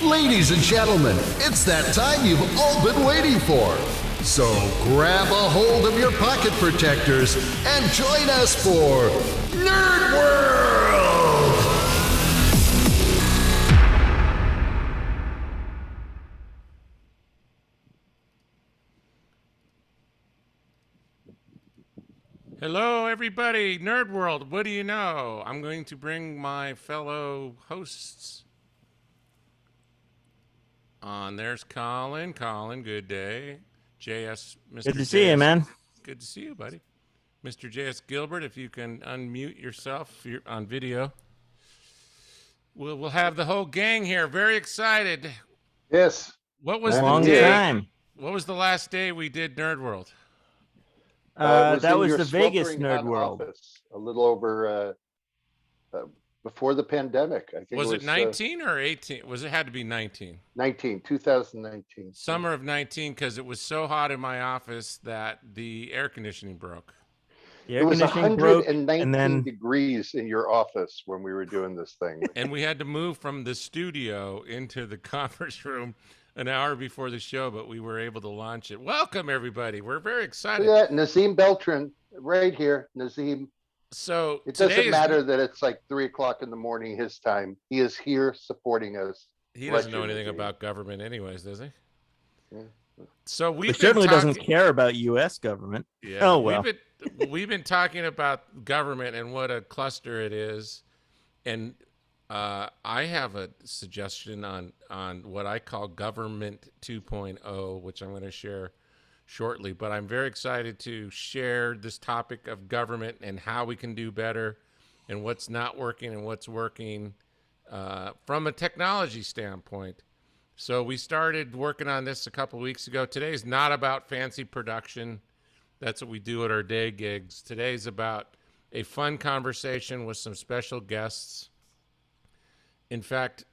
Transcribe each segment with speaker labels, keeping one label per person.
Speaker 1: Ladies and gentlemen, it's that time you've all been waiting for. So grab a hold of your pocket protectors and join us for Nerd World!
Speaker 2: Hello, everybody. Nerd World, what do you know? I'm going to bring my fellow hosts on. There's Colin. Colin, good day. JS, Mr.
Speaker 3: Good to see you, man.
Speaker 2: Good to see you, buddy. Mr. JS Gilbert, if you can unmute yourself if you're on video. We'll have the whole gang here. Very excited.
Speaker 4: Yes.
Speaker 2: What was
Speaker 3: Long
Speaker 2: the day?
Speaker 3: time.
Speaker 2: What was the last day we did Nerd World?
Speaker 3: That was the Vegas Nerd World.
Speaker 4: Office, a little over before the pandemic. I think
Speaker 2: Was it 19 or 18? Was it had to be 19?
Speaker 4: 2019.
Speaker 2: Summer of 19, because it was so hot in my office that the air conditioning broke.
Speaker 3: The air
Speaker 4: It was
Speaker 3: conditioning broke,
Speaker 4: 119
Speaker 3: and then
Speaker 4: degrees in your office when we were doing this thing.
Speaker 2: And we had to move from the studio into the conference room an hour before the show, but we were able to launch it. Welcome, everybody. We're very excited.
Speaker 4: Yeah, Nazim Beltran, right here. Nazim.
Speaker 2: So
Speaker 4: It doesn't matter that it's like 3 o'clock in the morning his time. He is here supporting us.
Speaker 2: He doesn't know anything about government anyways, does he?
Speaker 4: Yeah.
Speaker 2: So
Speaker 3: he certainly doesn't care about U.S. government.
Speaker 2: Yeah.
Speaker 3: Oh, well.
Speaker 2: We've been talking about government and what a cluster it is. And I have a suggestion on what I call Government 2.0, which I'm going to share shortly. But I'm very excited to share this topic of government and how we can do better and what's not working and what's working from a technology standpoint. So we started working on this a couple weeks ago. Today's not about fancy production. That's what we do at our day gigs. Today's about a fun conversation with some special guests. In fact,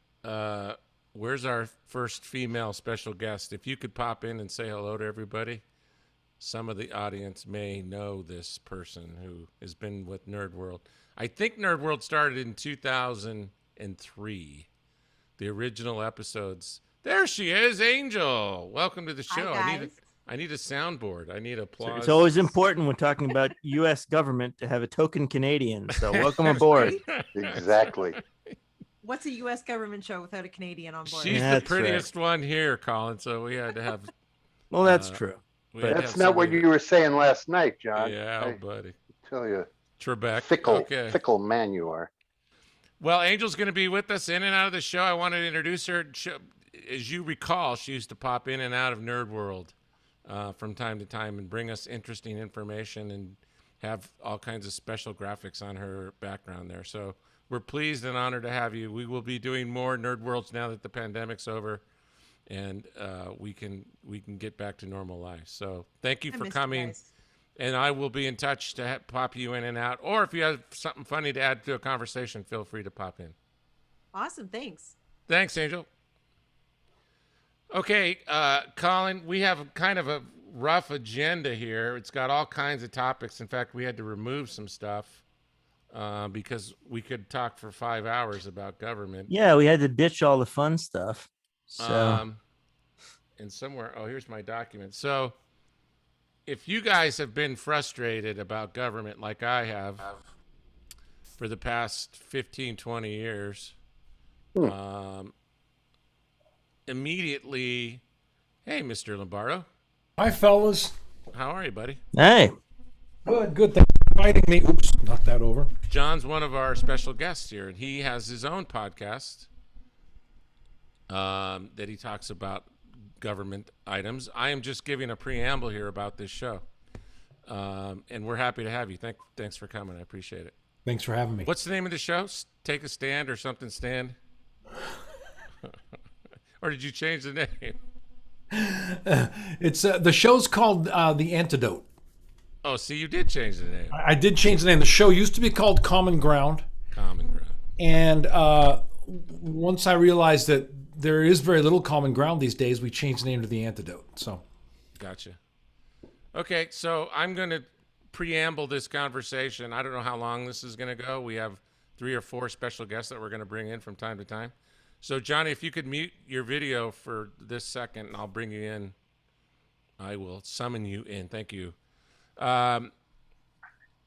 Speaker 2: where's our first female special guest? If you could pop in and say hello to everybody. Some of the audience may know this person who has been with Nerd World. I think Nerd World started in 2003. The original episodes. There she is, Angel. Welcome to the show.
Speaker 5: Hi, guys.
Speaker 2: I need a soundboard. I need applause.
Speaker 3: It's always important when talking about U.S. government to have a token Canadian. So welcome aboard.
Speaker 4: Exactly.
Speaker 5: What's a U.S. government show without a Canadian on board?
Speaker 2: She's the prettiest one here, Colin. So we had to have.
Speaker 3: Well, that's true.
Speaker 4: That's not what you were saying last night, John.
Speaker 2: Yeah, buddy.
Speaker 4: I tell you.
Speaker 2: Trebek.
Speaker 4: Fickle man you are.
Speaker 2: Well, Angel's going to be with us in and out of the show. I wanted to introduce her. As you recall, she used to pop in and out of Nerd World from time to time and bring us interesting information and have all kinds of special graphics on her background there. So we're pleased and honored to have you. We will be doing more Nerd Worlds now that the pandemic's over, and we can get back to normal life. So thank you for coming. And I will be in touch to pop you in and out. Or if you have something funny to add to a conversation, feel free to pop in.
Speaker 5: Awesome. Thanks.
Speaker 2: Thanks, Angel. Okay, Colin, we have kind of a rough agenda here. It's got all kinds of topics. In fact, we had to remove some stuff because we could talk for 5 hours about government.
Speaker 3: Yeah, we had to ditch all the fun stuff. So.
Speaker 2: And somewhere, here's my document. So if you guys have been frustrated about government like I have for the past 15, 20 years, immediately, hey, Mr. Lombardo.
Speaker 6: Hi, fellas.
Speaker 2: How are you, buddy?
Speaker 3: Hey.
Speaker 6: Good. Thanks for inviting me. Oops, knocked that over.
Speaker 2: John's one of our special guests here, and he has his own podcast that he talks about government items. I am just giving a preamble here about this show, and we're happy to have you. Thanks for coming. I appreciate it.
Speaker 6: Thanks for having me.
Speaker 2: What's the name of the show? Take a Stand or something stand? Or did you change the name?
Speaker 6: It's the show's called The Antidote.
Speaker 2: Oh, see, you did change the name.
Speaker 6: I did change the name. The show used to be called Common Ground.
Speaker 2: Common Ground.
Speaker 6: And once I realized that there is very little common ground these days, we changed the name to The Antidote. So,
Speaker 2: gotcha. Okay, so I'm going to preamble this conversation. I don't know how long this is going to go. We have 3 or 4 special guests that we're going to bring in from time to time. So, Johnny, if you could mute your video for this second, and I'll bring you in. I will summon you in. Thank you.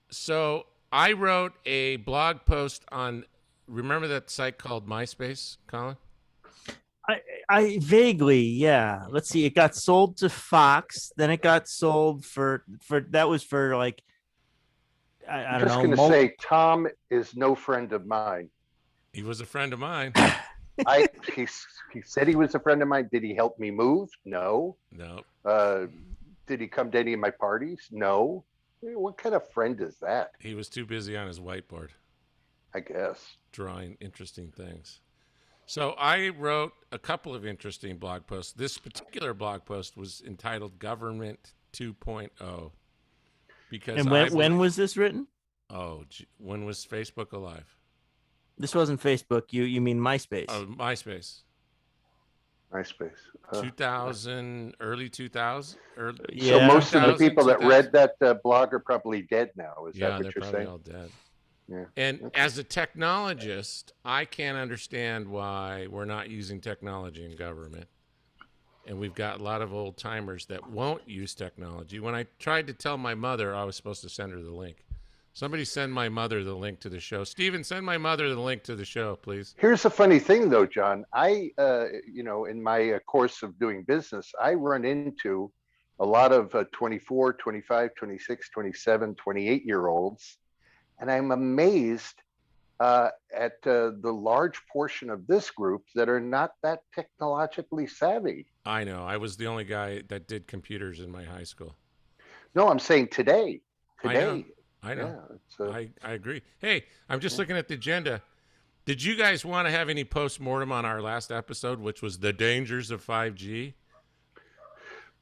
Speaker 2: So I wrote a blog post on, remember that site called MySpace, Colin?
Speaker 3: I vaguely, yeah. Let's see. It got sold to Fox. Then it got sold for that was for like I
Speaker 4: I'm
Speaker 3: don't
Speaker 4: just
Speaker 3: know.
Speaker 4: going to say Tom is no friend of mine.
Speaker 2: He was a friend of mine.
Speaker 4: He said he was a friend of mine. Did he help me move? No.
Speaker 2: No.
Speaker 4: Did he come to any of my parties? No. What kind of friend is that?
Speaker 2: He was too busy on his whiteboard.
Speaker 4: I guess.
Speaker 2: Drawing interesting things. So I wrote a couple of interesting blog posts. This particular blog post was entitled Government 2.0. Because
Speaker 3: And when was this written?
Speaker 2: When was Facebook alive?
Speaker 3: This wasn't Facebook. You mean MySpace?
Speaker 2: Oh, MySpace.
Speaker 4: MySpace.
Speaker 2: 2000, early 2000.
Speaker 3: Yeah.
Speaker 4: So most of the
Speaker 2: 2000,
Speaker 4: people that
Speaker 2: 2000.
Speaker 4: read that blog are probably dead now. Is that what
Speaker 2: they're
Speaker 4: you're
Speaker 2: probably
Speaker 4: saying?
Speaker 2: all dead.
Speaker 4: Yeah.
Speaker 2: And as a technologist, I can't understand why we're not using technology in government. And we've got a lot of old timers that won't use technology. When I tried to tell my mother I was supposed to send her the link, somebody send my mother the link to the show. Steven, send my mother the link to the show, please.
Speaker 4: Here's the funny thing, though, John. I, in my course of doing business, I run into a lot of 24, 25, 26, 27, 28-year-olds, and I'm amazed at the large portion of this group that are not that technologically savvy.
Speaker 2: I know. I was the only guy that did computers in my high school.
Speaker 4: No, I'm saying today. Today.
Speaker 2: I know.
Speaker 4: Yeah,
Speaker 2: I agree. Hey, I'm just looking at the agenda. Did you guys want to have any post-mortem on our last episode, which was the dangers of 5G?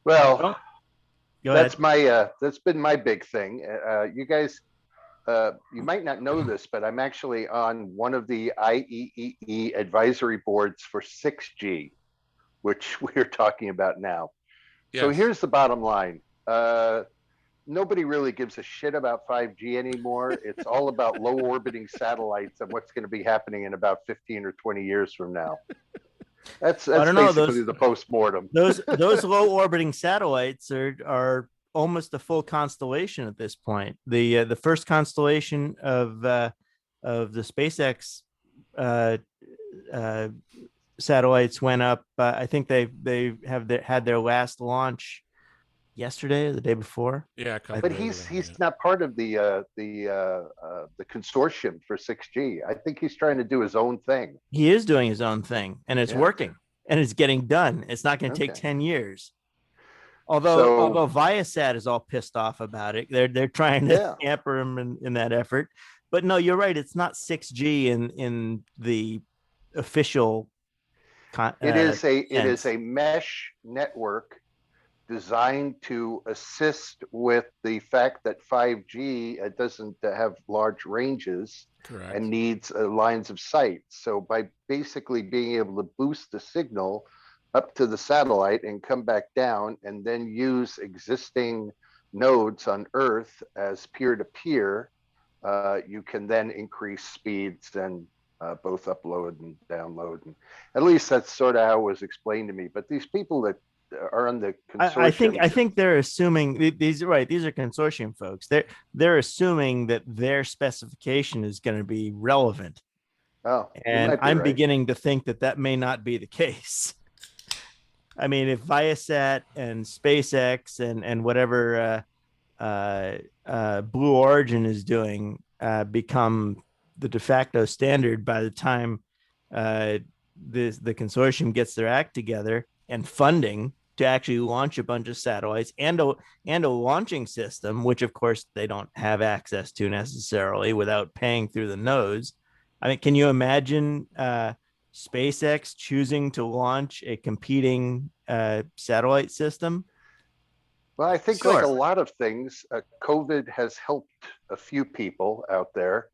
Speaker 4: well,
Speaker 3: Go
Speaker 4: that's
Speaker 3: ahead.
Speaker 4: that's been my big thing. You guys, you might not know this, but I'm actually on one of the IEEE advisory boards for 6G, which we're talking about now.
Speaker 2: Yes.
Speaker 4: So here's the bottom line. Nobody really gives a shit about 5G anymore. It's all about low orbiting satellites and what's going to be happening in about 15 or 20 years from now. That's basically the post-mortem.
Speaker 3: Those low orbiting satellites are almost a full constellation at this point. The first constellation of the SpaceX satellites went up. I think they had their last launch yesterday or the day before.
Speaker 2: Yeah,
Speaker 4: But he's not part of the consortium for 6G. I think he's trying to do his own thing.
Speaker 3: He is doing his own thing, and it's working, and it's getting done. It's not going to take 10 years. Although Viasat is all pissed off about it, they're trying to hamper him in that effort. But no, you're right. It's not 6G in the official.
Speaker 4: It is a mesh network designed to assist with the fact that 5G doesn't have large ranges.
Speaker 2: Correct.
Speaker 4: And needs lines of sight. So by basically being able to boost the signal up to the satellite and come back down and then use existing nodes on Earth as peer-to-peer, you can then increase speeds and both upload and download. And at least that's sort of how it was explained to me. But these people that are on the consortium,
Speaker 3: I think they're assuming these are right. These are consortium folks. They're assuming that their specification is going to be relevant.
Speaker 4: Oh,
Speaker 3: and I'm beginning to think that may not be the case. I mean, if Viasat and SpaceX and whatever Blue Origin is doing become the de facto standard by the time the consortium gets their act together and funding to actually launch a bunch of satellites and a launching system, which of course they don't have access to necessarily without paying through the nose. I mean, can you imagine SpaceX choosing to launch a competing satellite system?
Speaker 4: Well, I think like a lot of things, COVID has helped a few people out there.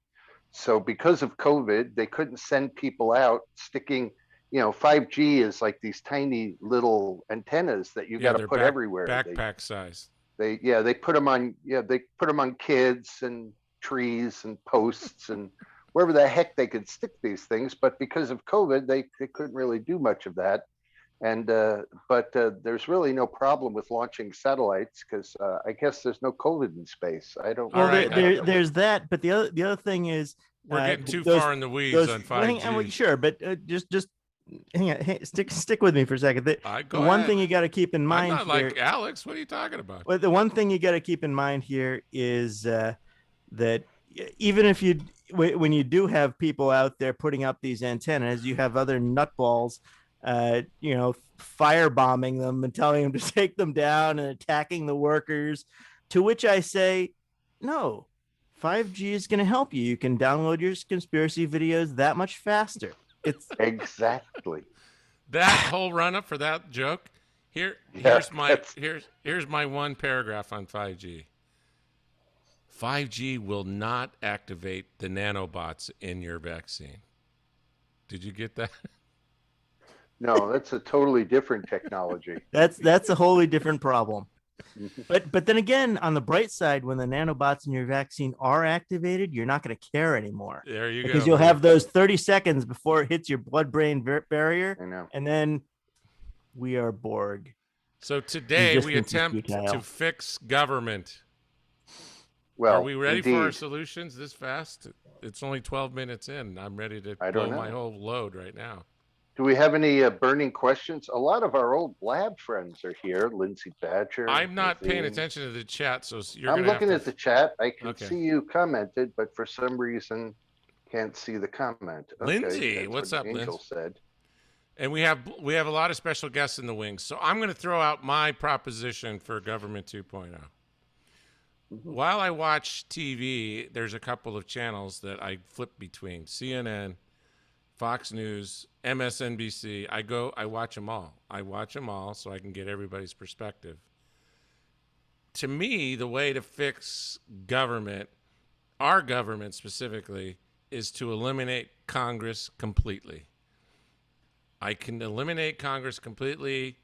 Speaker 4: So because of COVID, they couldn't send people out sticking. 5G is like these tiny little antennas that you got to put everywhere.
Speaker 2: Backpack size.
Speaker 4: They put them on kids and trees and posts and wherever the heck they could stick these things. But because of COVID, they couldn't really do much of that. And but there's really no problem with launching satellites because I guess there's no COVID in space. I don't.
Speaker 3: Well,
Speaker 2: right,
Speaker 3: there's that, but the other thing is
Speaker 2: we're getting too far in the weeds on 5G.
Speaker 3: Sure, but just hang on, stick with me for a second. The one thing you got to keep in mind.
Speaker 2: I'm not here, like Alex. What are you talking about?
Speaker 3: Well, the one thing you got to keep in mind here is that even if when you do have people out there putting up these antennas, you have other nutballs firebombing them and telling them to take them down and attacking the workers, to which I say, no, 5G is going to help you. You can download your conspiracy videos that much faster. It's
Speaker 4: exactly
Speaker 2: that whole run up for that joke. Here's my one paragraph on 5G. 5G will not activate the nanobots in your vaccine. Did you get that?
Speaker 4: No, that's a totally different technology.
Speaker 3: That's a wholly different problem. But then again, on the bright side, when the nanobots in your vaccine are activated, you're not going to care anymore.
Speaker 2: There you go.
Speaker 3: Because you'll have those 30 seconds before it hits your blood-brain barrier,
Speaker 4: I know.
Speaker 3: And then we are Borg.
Speaker 2: So today we attempt to fix government.
Speaker 4: Well,
Speaker 2: are we ready
Speaker 4: indeed.
Speaker 2: for our solutions this fast? It's only 12 minutes in. I'm ready to blow my whole load right now.
Speaker 4: Do we have any burning questions? A lot of our old lab friends are here. Lindsay Badger.
Speaker 2: I'm not paying attention to the chat, so
Speaker 4: I'm looking at the chat. I can
Speaker 2: Okay.
Speaker 4: see you commented, but for some reason can't see the comment. Okay,
Speaker 2: Lindsay, what's up,
Speaker 4: Angel
Speaker 2: Lindsay?
Speaker 4: said.
Speaker 2: And we have a lot of special guests in the wings. So I'm going to throw out my proposition for Government 2.0. While I watch TV, there's a couple of channels that I flip between: CNN, Fox News, MSNBC. I watch them all. I watch them all so I can get everybody's perspective. To me, the way to fix government, our government specifically, is to eliminate Congress completely. I can eliminate Congress completely.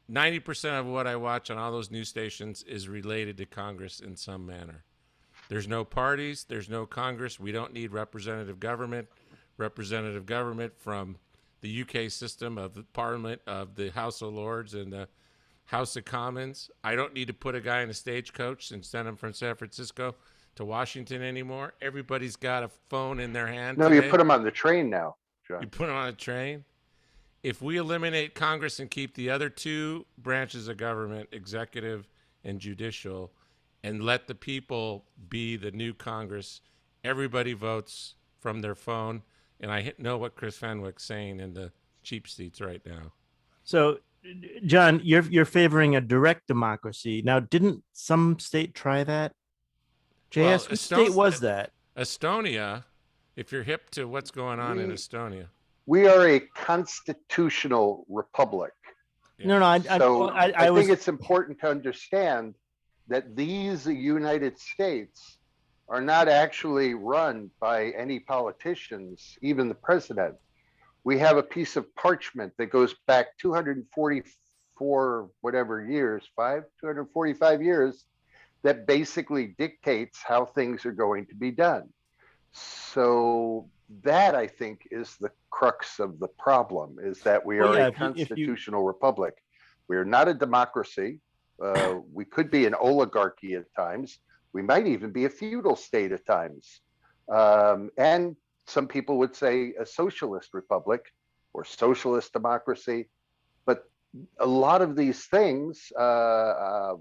Speaker 2: 90% of what I watch on all those news stations is related to Congress in some manner. There's no parties. There's no Congress. We don't need representative government. Representative government from the UK system of the Parliament, of the House of Lords and the House of Commons. I don't need to put a guy in a stagecoach and send him from San Francisco to Washington anymore. Everybody's got a phone in their hand.
Speaker 4: No,
Speaker 2: today.
Speaker 4: you put them on the train now, John.
Speaker 2: You put them on a train. If we eliminate Congress and keep the other two branches of government, executive and judicial, and let the people be the new Congress, everybody votes from their phone. And I know what Chris Fenwick's saying in the cheap seats right now.
Speaker 3: So, John, you're favoring a direct democracy. Now, didn't some state try that? JS, which state was that?
Speaker 2: Estonia, if you're hip to what's going on in Estonia.
Speaker 4: We are a constitutional republic.
Speaker 3: Yeah. No, I
Speaker 4: think it's important to understand that these United States are not actually run by any politicians, even the president. We have a piece of parchment that goes back 244 whatever years, 245 years, that basically dictates how things are going to be done. So that, I think, is the crux of the problem, is that we are a constitutional republic. We are not a democracy. We could be an oligarchy at times. We might even be a feudal state at times. And some people would say a socialist republic or socialist democracy. But a lot of these things are,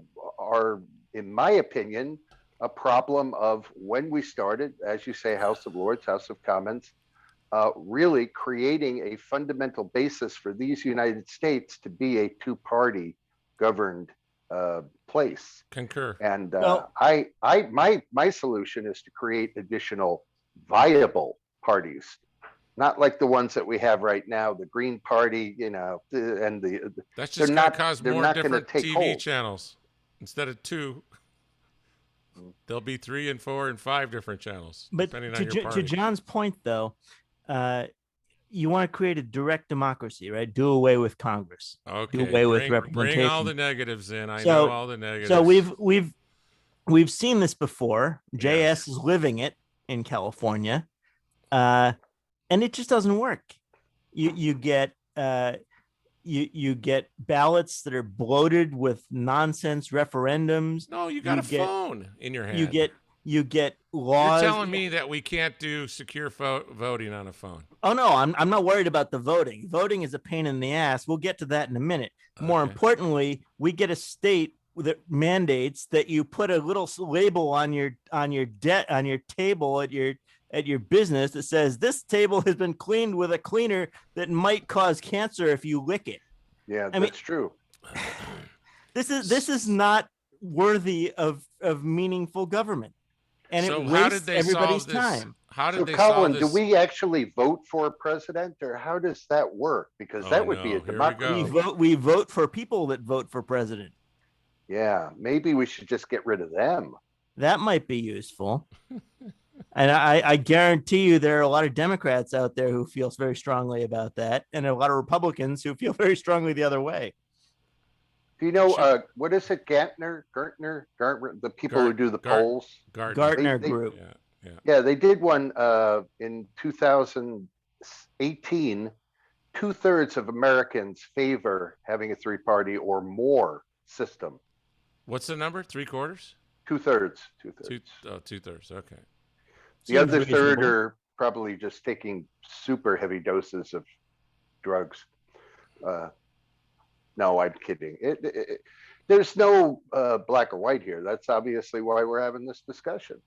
Speaker 4: in my opinion, a problem of when we started, as you say, House of Lords, House of Commons, really creating a fundamental basis for these United States to be a two-party governed place.
Speaker 2: Concur.
Speaker 4: And my solution is to create additional viable parties, not like the ones that we have right now, the Green Party, and
Speaker 2: that's just going to cause more different TV channels instead of two. There'll be 3 and 4 and 5 different channels.
Speaker 3: But
Speaker 2: depending on your party.
Speaker 3: To John's point, though, you want to create a direct democracy, right? Do away with Congress.
Speaker 2: Okay.
Speaker 3: Do away with
Speaker 2: Bring all the
Speaker 3: representation.
Speaker 2: negatives in. I
Speaker 3: So-
Speaker 2: know all the negatives.
Speaker 3: So we've seen this before.
Speaker 2: Yes.
Speaker 3: JS is living it in California, and it just doesn't work. You get you get ballots that are bloated with nonsense referendums.
Speaker 2: No, you got a phone in your hand.
Speaker 3: You get laws.
Speaker 2: You're telling me that we can't do secure voting on a phone.
Speaker 3: Oh no, I'm not worried about the voting. Voting is a pain in the ass. We'll get to that in a minute. More
Speaker 2: Okay.
Speaker 3: importantly, we get a state that mandates that you put a little label on your table at your business that says this table has been cleaned with a cleaner that might cause cancer if you lick it.
Speaker 4: Yeah,
Speaker 3: I mean,
Speaker 4: that's true.
Speaker 3: This is not worthy of meaningful government, and
Speaker 2: So
Speaker 3: it
Speaker 2: how did
Speaker 3: wastes
Speaker 2: they
Speaker 3: everybody's
Speaker 2: solve this?
Speaker 3: time.
Speaker 2: How did
Speaker 4: So,
Speaker 2: they
Speaker 4: Colin,
Speaker 2: solve
Speaker 4: do
Speaker 2: this?
Speaker 4: we actually vote for a president, or how does that work? Because
Speaker 2: Oh,
Speaker 4: that would be
Speaker 2: no.
Speaker 4: a
Speaker 2: Here we
Speaker 4: democracy.
Speaker 2: go.
Speaker 3: We vote for people that vote for president.
Speaker 4: Yeah, maybe we should just get rid of them.
Speaker 3: That might be useful. And I guarantee you there are a lot of Democrats out there who feel very strongly about that, and a lot of Republicans who feel very strongly the other way.
Speaker 4: Do you know what is it? Gertner, the people who do the polls.
Speaker 3: Gartner
Speaker 4: They-
Speaker 3: Group.
Speaker 4: Yeah, they did one in 2018. 2/3 of Americans favor having a three-party or more system.
Speaker 2: What's the number? 3/4?
Speaker 4: 2/3.
Speaker 2: Two-thirds. Okay.
Speaker 4: The
Speaker 3: Seems
Speaker 4: other third
Speaker 3: reasonable.
Speaker 4: are probably just taking super heavy doses of drugs. No, I'm kidding. There's no black or white here. That's obviously why we're having this discussion.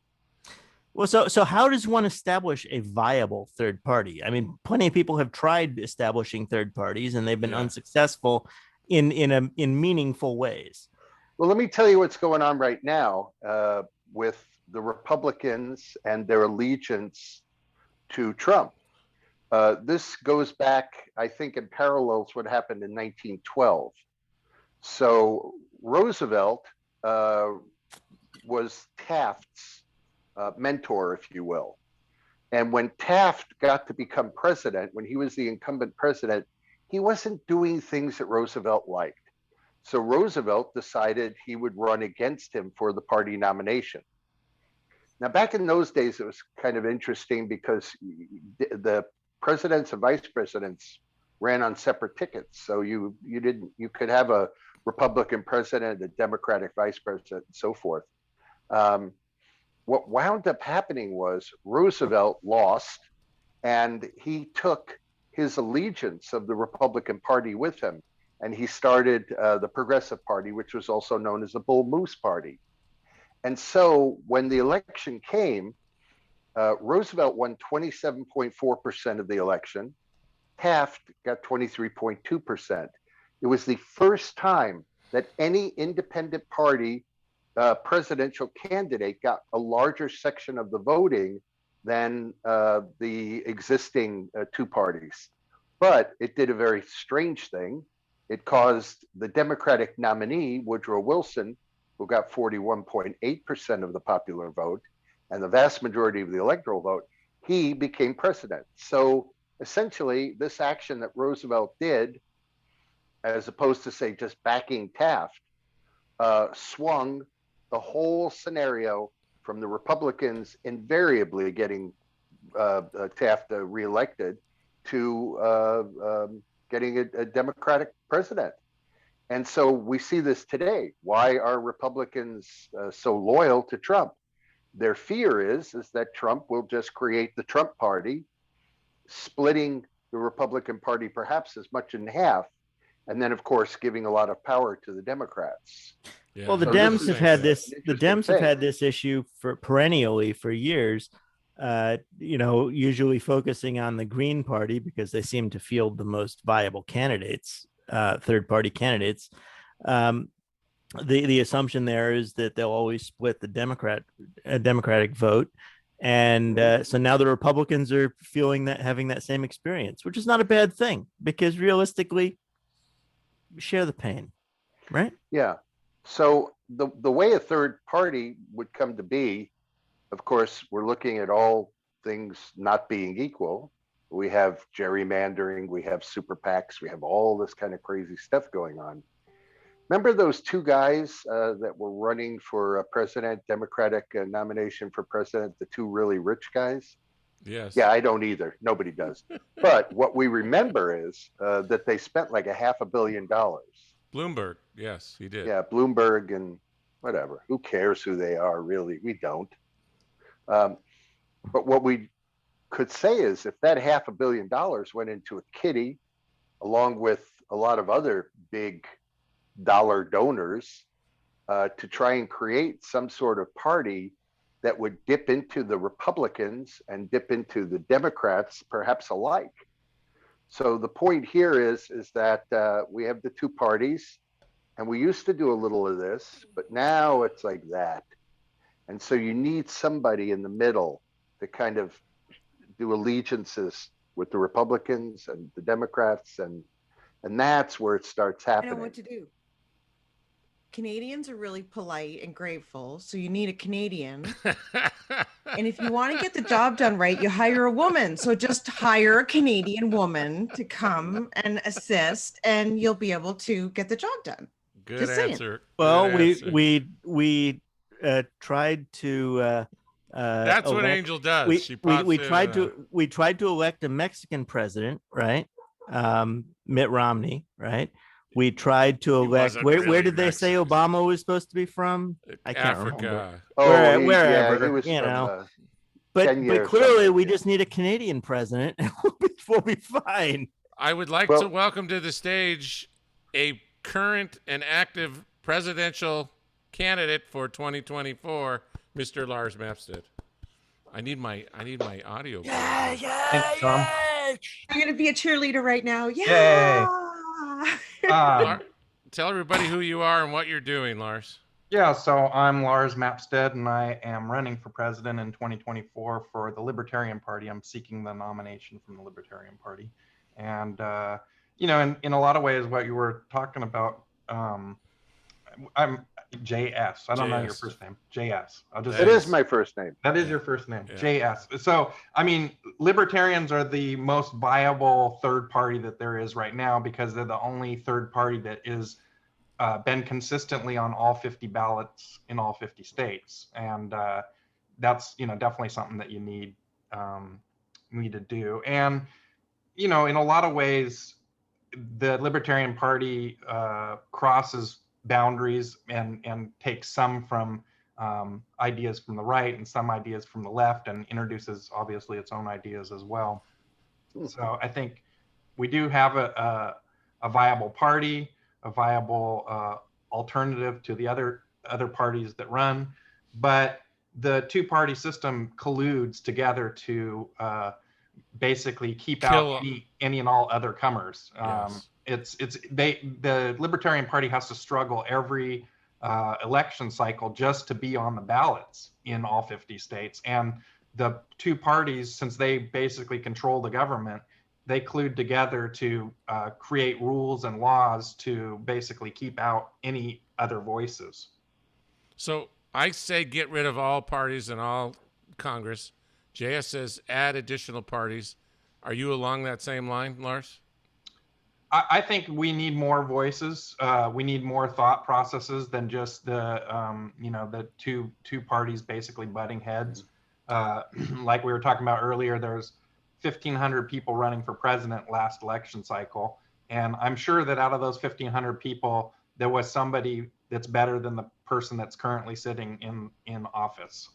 Speaker 3: Well, so how does one establish a viable third party? I mean, plenty of people have tried establishing third parties, and they've been unsuccessful in meaningful ways.
Speaker 4: Well, let me tell you what's going on right now with the Republicans and their allegiance to Trump. This goes back, I think, in parallels what happened in 1912. So Roosevelt was Taft's mentor, if you will. And when Taft got to become president, when he was the incumbent president, he wasn't doing things that Roosevelt liked. So Roosevelt decided he would run against him for the party nomination. Now, back in those days, it was kind of interesting because the presidents and vice presidents ran on separate tickets. So you could have a Republican president, a Democratic vice president, and so forth. What wound up happening was Roosevelt lost, and he took his allegiance of the Republican Party with him, and he started the Progressive Party, which was also known as the Bull Moose Party. And so when the election came, Roosevelt won 27.4% of the election. Taft got 23.2%. It was the first time that any independent party presidential candidate got a larger section of the voting than the existing two parties. But it did a very strange thing. It caused the Democratic nominee, Woodrow Wilson, who got 41.8% of the popular vote and the vast majority of the electoral vote, he became president. So essentially, this action that Roosevelt did, as opposed to, say, just backing Taft, swung the whole scenario from the Republicans invariably getting Taft reelected to getting a Democratic president. And so we see this today. Why are Republicans so loyal to Trump? Their fear is that Trump will just create the Trump party, splitting the Republican Party perhaps as much in half, and then, of course, giving a lot of power to the Democrats.
Speaker 2: Yeah.
Speaker 3: Well, the
Speaker 4: So
Speaker 3: Dems
Speaker 4: this
Speaker 3: have
Speaker 4: is
Speaker 3: had
Speaker 4: an
Speaker 3: this. The
Speaker 4: interesting
Speaker 3: Dems have
Speaker 4: thing.
Speaker 3: had this issue for perennially for years. Usually focusing on the Green Party because they seem to field the most viable candidates, third-party candidates. The assumption there is that they'll always split the Democratic vote, and so now the Republicans are having that same experience, which is not a bad thing because realistically, share the pain, right?
Speaker 4: Yeah. So the way a third party would come to be, of course, we're looking at all things not being equal. we have gerrymandering, we have super PACs, we have all this kind of crazy stuff going on. Remember those two guys that were running for president, Democratic nomination for president, the two really rich guys?
Speaker 2: Yes.
Speaker 4: Yeah, I don't either. Nobody does. But what we remember is that they spent like $500 million.
Speaker 2: Bloomberg. Yes, he did.
Speaker 4: Yeah, Bloomberg and whatever. Who cares who they are, really? We don't. But what we could say is if that $500 million went into a kitty, along with a lot of other big dollar donors, to try and create some sort of party that would dip into the Republicans and dip into the Democrats, perhaps alike. So the point here is that we have the two parties, and we used to do a little of this, but now it's like that. And so you need somebody in the middle to kind of do allegiances with the Republicans and the Democrats, and that's where it starts
Speaker 5: I
Speaker 4: happening.
Speaker 5: know what to do. Canadians are really polite and grateful, so you need a Canadian. And if you want to get the job done right, you hire a woman. So just hire a Canadian woman to come and assist, and you'll be able to get the job done.
Speaker 2: Good
Speaker 5: Just saying.
Speaker 2: answer.
Speaker 3: Well,
Speaker 2: Good answer.
Speaker 3: we tried to.
Speaker 2: That's what
Speaker 3: elect-
Speaker 2: Angel does.
Speaker 3: We,
Speaker 2: She
Speaker 3: we,
Speaker 2: pops
Speaker 3: we
Speaker 2: in
Speaker 3: tried
Speaker 2: and
Speaker 3: to elect a Mexican president, right? Mitt Romney, right? We tried to elect.
Speaker 2: wasn't
Speaker 3: Where
Speaker 2: really
Speaker 3: did they say
Speaker 2: Mexican.
Speaker 3: Obama was supposed to be from? I can't remember.
Speaker 2: Africa.
Speaker 4: Oh,
Speaker 3: wherever,
Speaker 4: he was
Speaker 3: you
Speaker 4: from
Speaker 3: know. But
Speaker 4: Kenya or
Speaker 3: clearly,
Speaker 4: something,
Speaker 3: we
Speaker 4: yeah.
Speaker 3: just need a Canadian president, and we'll be fine.
Speaker 2: I would like to welcome to the stage a current and active presidential candidate for 2024, Mr. Lars Mapstead. I need my audio.
Speaker 7: Thanks, Tom.
Speaker 5: I'm going to be a cheerleader right now.
Speaker 7: Yay.
Speaker 5: Yeah.
Speaker 2: Tell everybody who you are and what you're doing, Lars.
Speaker 7: Yeah, so I'm Lars Mapstead, and I am running for president in 2024 for the Libertarian Party. I'm seeking the nomination from the Libertarian Party. And, you know, in a lot of ways, what you were talking about, I'm JS. I don't know your first name. JS.
Speaker 4: It is my first name.
Speaker 7: That is your first name,
Speaker 2: Yeah.
Speaker 7: JS. So, I mean, libertarians are the most viable third party that there is right now because they're the only third party that is been consistently on all 50 ballots in all 50 states. And that's, you know, definitely something that you need to do. And, you know, in a lot of ways, the Libertarian Party crosses boundaries and takes some from ideas from the right and some ideas from the left, and introduces obviously its own ideas as well. So I think we do have a viable party, a viable alternative to the other parties that run, but the two-party system colludes together to basically keep out any and all other comers.
Speaker 2: Yes.
Speaker 7: The Libertarian Party has to struggle every election cycle just to be on the ballots in all 50 states. And the two parties, since they basically control the government, they collude together to create rules and laws to basically keep out any other voices.
Speaker 2: So I say get rid of all parties and all Congress. JS says add additional parties. Are you along that same line, Lars?
Speaker 7: I think we need more voices. We need more thought processes than just the the two parties basically butting heads. Like we were talking about earlier, there's 1,500 people running for president last election cycle, and I'm sure that out of those 1,500 people, there was somebody that's better than the person that's currently sitting in office.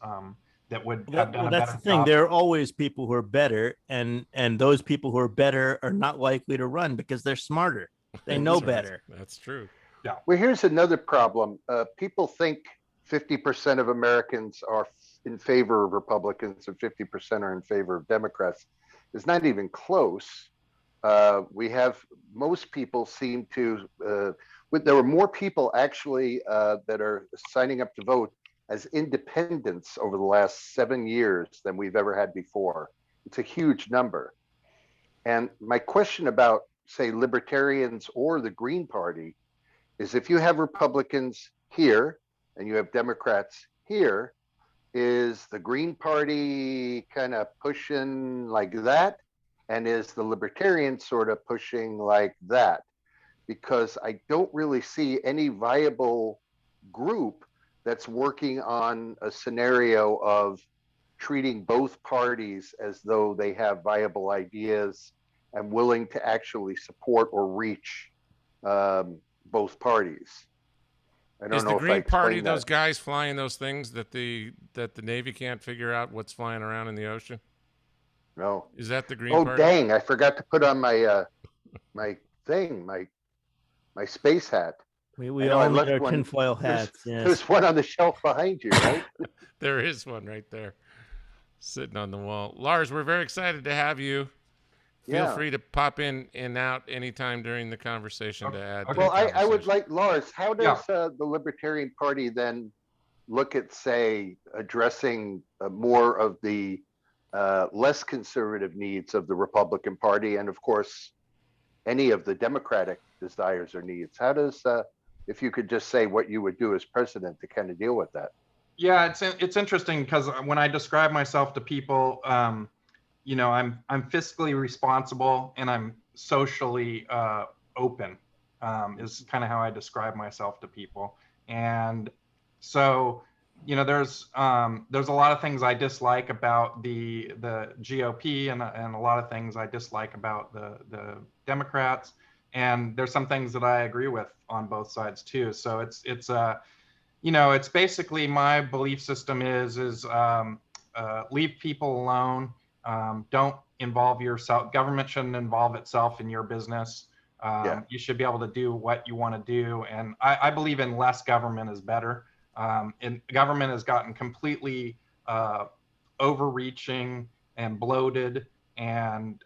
Speaker 7: That would have done a better
Speaker 3: That's the thing.
Speaker 7: job.
Speaker 3: There are always people who are better, and those people who are better are not likely to run because they're smarter. They know better.
Speaker 2: That's true.
Speaker 7: Yeah.
Speaker 4: Well, here's another problem. People think 50% of Americans are in favor of Republicans and 50% are in favor of Democrats. It's not even close. We have most people seem to, there were more people actually that are signing up to vote as independents over the last 7 years than we've ever had before. It's a huge number. And my question about, say, libertarians or the Green Party is if you have Republicans here and you have Democrats here, is the Green Party kind of pushing like that? And is the libertarian sort of pushing like that? Because I don't really see any viable group that's working on a scenario of treating both parties as though they have viable ideas and willing to actually support or reach both parties. I don't
Speaker 2: Is the
Speaker 4: know if I
Speaker 2: Green Party
Speaker 4: explained
Speaker 2: those
Speaker 4: that.
Speaker 2: guys flying those things that the Navy can't figure out what's flying around in the ocean?
Speaker 4: No.
Speaker 2: Is that the Green
Speaker 4: Oh,
Speaker 2: Party?
Speaker 4: dang! I forgot to put on my thing, my space hat.
Speaker 3: We
Speaker 4: I know I
Speaker 3: all need
Speaker 4: left
Speaker 3: our
Speaker 4: one.
Speaker 3: tinfoil
Speaker 4: There's,
Speaker 3: hats. Yes.
Speaker 4: there's one on the shelf behind you, right?
Speaker 2: There is one right there, sitting on the wall. Lars, we're very excited to have you. Feel
Speaker 4: Yeah.
Speaker 2: free to pop in and out anytime during the conversation to add.
Speaker 7: Okay.
Speaker 2: To the
Speaker 4: Well, I would
Speaker 2: conversation.
Speaker 4: like, Lars, how
Speaker 7: Yeah.
Speaker 4: does the Libertarian Party then look at, say, addressing more of the less conservative needs of the Republican Party, and of course, any of the Democratic desires or needs? How does, if you could just say what you would do as president to kind of deal with that?
Speaker 7: Yeah, it's interesting because when I describe myself to people, you know, I'm fiscally responsible and I'm socially open, is kind of how I describe myself to people. And so, you know, there's a lot of things I dislike about the GOP and a lot of things I dislike about the Democrats. And there's some things that I agree with on both sides too. So it's you know, it's basically my belief system is leave people alone. Don't involve yourself. Government shouldn't involve itself in your business.
Speaker 4: Yeah.
Speaker 7: You should be able to do what you want to do. And I believe in less government is better. And government has gotten completely overreaching and bloated, and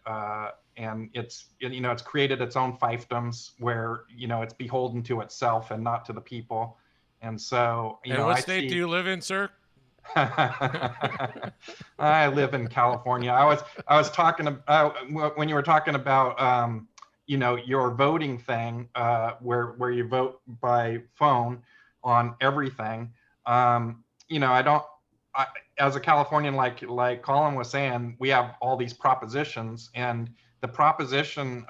Speaker 7: it's, you know, it's created its own fiefdoms where, you know, it's beholden to itself and not to the people. And so, you
Speaker 2: And
Speaker 7: know,
Speaker 2: what
Speaker 7: I
Speaker 2: state
Speaker 7: see.
Speaker 2: do you live in, sir?
Speaker 7: I live in California. I was talking about when you were talking about you know, your voting thing, where you vote by phone on everything. You know, as a Californian, like Colin was saying, we have all these propositions, and the proposition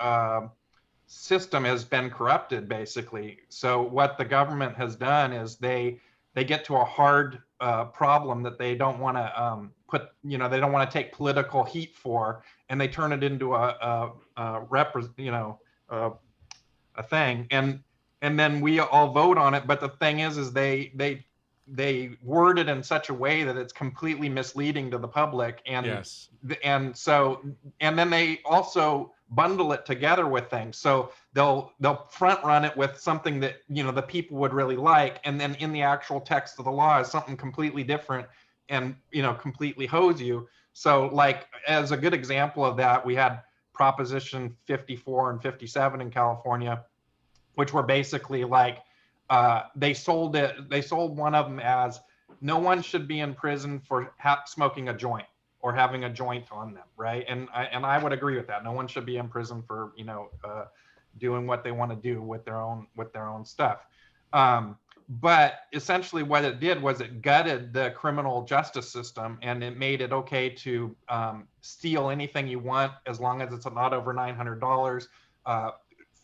Speaker 7: system has been corrupted basically. So what the government has done is they get to a hard problem that they don't want to put, you know, they don't want to take political heat for, and they turn it into a thing, and then we all vote on it. But the thing is they word it in such a way that it's completely misleading to the public, and
Speaker 2: Yes.
Speaker 7: and so, and then they also bundle it together with things. So they'll front run it with something that, you know, the people would really like, and then in the actual text of the law is something completely different, and, you know, completely hose you. So, like, as a good example of that, we had Proposition 54 and 57 in California, which were basically like, they sold one of them as no one should be in prison for smoking a joint or having a joint on them, right? And I would agree with that. No one should be in prison for, you know, doing what they want to do with their own stuff. But essentially what it did was it gutted the criminal justice system, and it made it okay to steal anything you want as long as it's not over $900.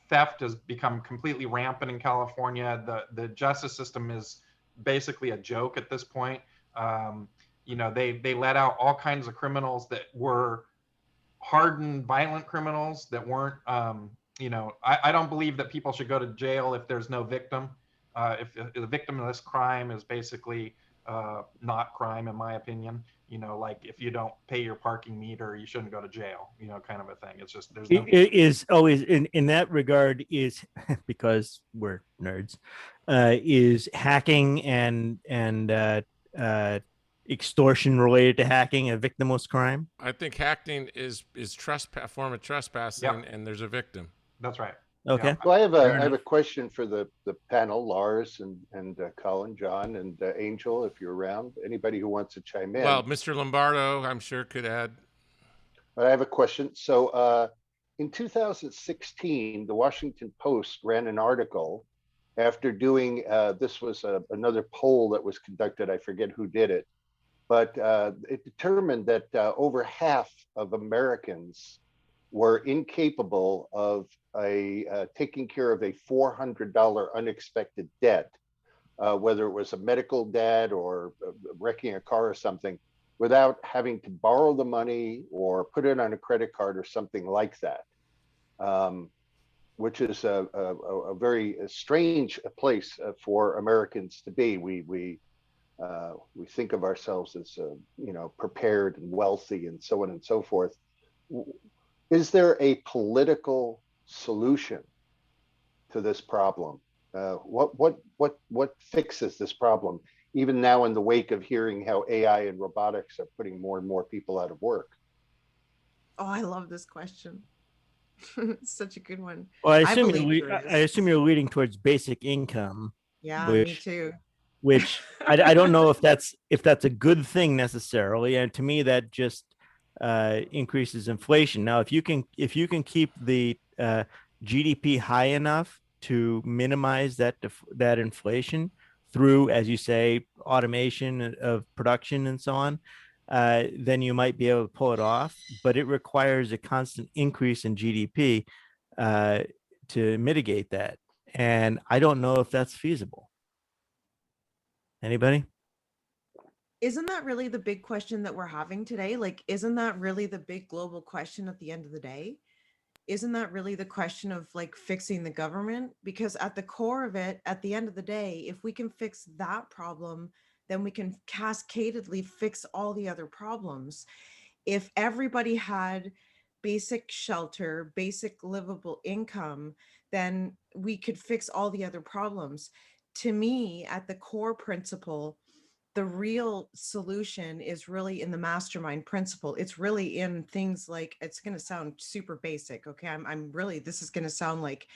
Speaker 7: Theft has become completely rampant in California. The justice system is basically a joke at this point. You know, they let out all kinds of criminals that were hardened, violent criminals that weren't, you know, I don't believe that people should go to jail if there's no victim. If the victim of this crime is basically not crime, in my opinion. You know, like if you don't pay your parking meter, you shouldn't go to jail, you know, kind of a thing. It's just, there's no.
Speaker 3: It is always in that regard is because we're nerds, is hacking and extortion related to hacking a victimless crime?
Speaker 2: I think hacking is form of trespassing,
Speaker 7: Yep.
Speaker 2: and there's a victim.
Speaker 7: That's right.
Speaker 3: Okay.
Speaker 7: Yeah.
Speaker 4: Well, I
Speaker 3: Fair
Speaker 4: have a
Speaker 3: enough.
Speaker 4: question for the panel, Lars and Colin, John, and Angel, if you're around. Anybody who wants to chime in.
Speaker 2: Well, Mr. Lombardo, I'm sure, could add.
Speaker 4: But I have a question. So in 2016, the Washington Post ran an article after doing, this was another poll that was conducted. I forget who did it, but it determined that over half of Americans were incapable of taking care of a $400 unexpected debt, whether it was a medical debt or wrecking a car or something, without having to borrow the money or put it on a credit card or something like that, which is a very strange place for Americans to be. We think of ourselves as prepared and wealthy and so on and so forth. Is there a political solution to this problem? What fixes this problem? Even now, in the wake of hearing how AI and robotics are putting more and more people out of work.
Speaker 5: Oh, I love this question. It's such a good one.
Speaker 3: Well, I assume you're leading towards basic income.
Speaker 5: Yeah, me too.
Speaker 3: Which I don't know if that's a good thing necessarily, and to me that just increases inflation. Now, if you can keep the GDP high enough to minimize that inflation through, as you say, automation of production and so on, then you might be able to pull it off. But it requires a constant increase in GDP to mitigate that, and I don't know if that's feasible. Anybody?
Speaker 5: Isn't that really the big question that we're having today? Like, isn't that really the big global question at the end of the day? Isn't that really the question of like fixing the government? Because at the core of it, at the end of the day, if we can fix that problem, then we can cascadedly fix all the other problems. If everybody had basic shelter, basic livable income, then we could fix all the other problems. To me, at the core principle, the real solution is really in the mastermind principle. It's really in things like, it's going to sound super basic. Okay. I'm really, this is going to sound like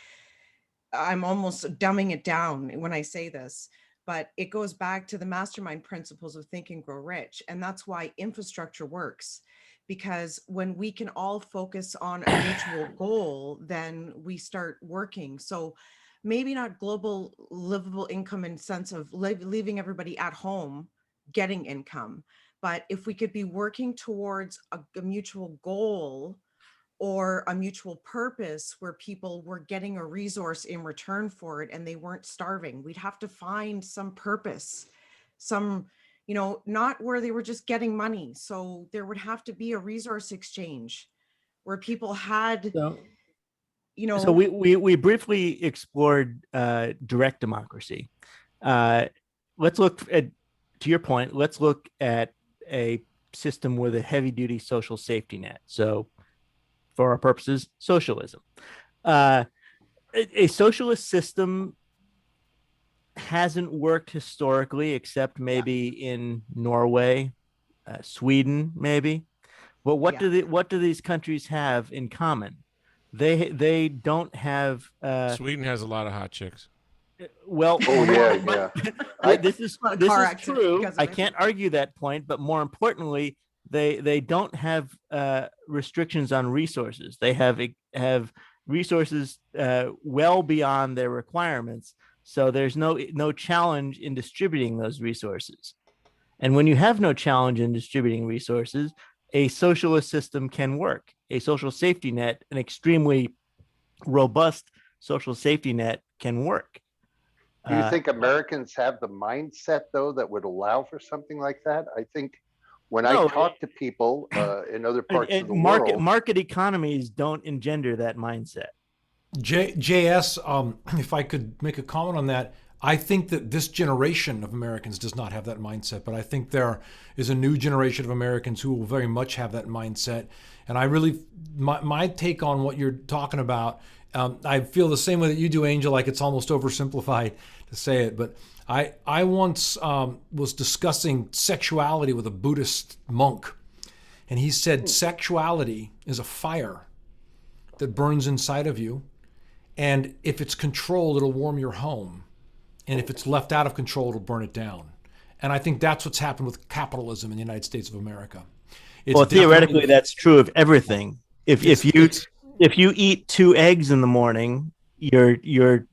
Speaker 5: I'm almost dumbing it down when I say this, but it goes back to the mastermind principles of Think and Grow Rich. And that's why infrastructure works, because when we can all focus on a mutual goal, then we start working. So maybe not global livable income in sense of leaving everybody at home getting income, but if we could be working towards a mutual goal or a mutual purpose where people were getting a resource in return for it and they weren't starving, we'd have to find some purpose, some, not where they were just getting money. So there would have to be a resource exchange where people had
Speaker 3: So we briefly explored direct democracy. Let's look at, to your point, let's look at a system with a heavy duty social safety net. So for our purposes, socialism. A socialist system hasn't worked historically, except maybe in Norway, Sweden, maybe. But what do these countries have in common? They don't have.
Speaker 2: Sweden has a lot of hot chicks.
Speaker 3: Well, this is true. I can't argue that point, but more importantly, they don't have restrictions on resources. They have resources well beyond their requirements. So there's no challenge in distributing those resources. And when you have no challenge in distributing resources, a socialist system can work. A social safety net, an extremely robust social safety net, can work.
Speaker 4: Do you think Americans have the mindset, though, that would allow for something like that? I think when I talk to people in other parts of the world,
Speaker 3: market economies don't engender that mindset.
Speaker 6: JS, if I could make a comment on that, I think that this generation of Americans does not have that mindset, but I think there is a new generation of Americans who will very much have that mindset. And I really, my take on what you're talking about, I feel the same way that you do, Angel, like it's almost oversimplified to say it, but I once was discussing sexuality with a Buddhist monk, and he said sexuality is a fire that burns inside of you, and if it's controlled, it'll warm your home. And if it's left out of control, it'll burn it down. And I think that's what's happened with capitalism in the United States of America.
Speaker 3: Well, theoretically, that's true of everything. If you eat 2 eggs in the morning, you're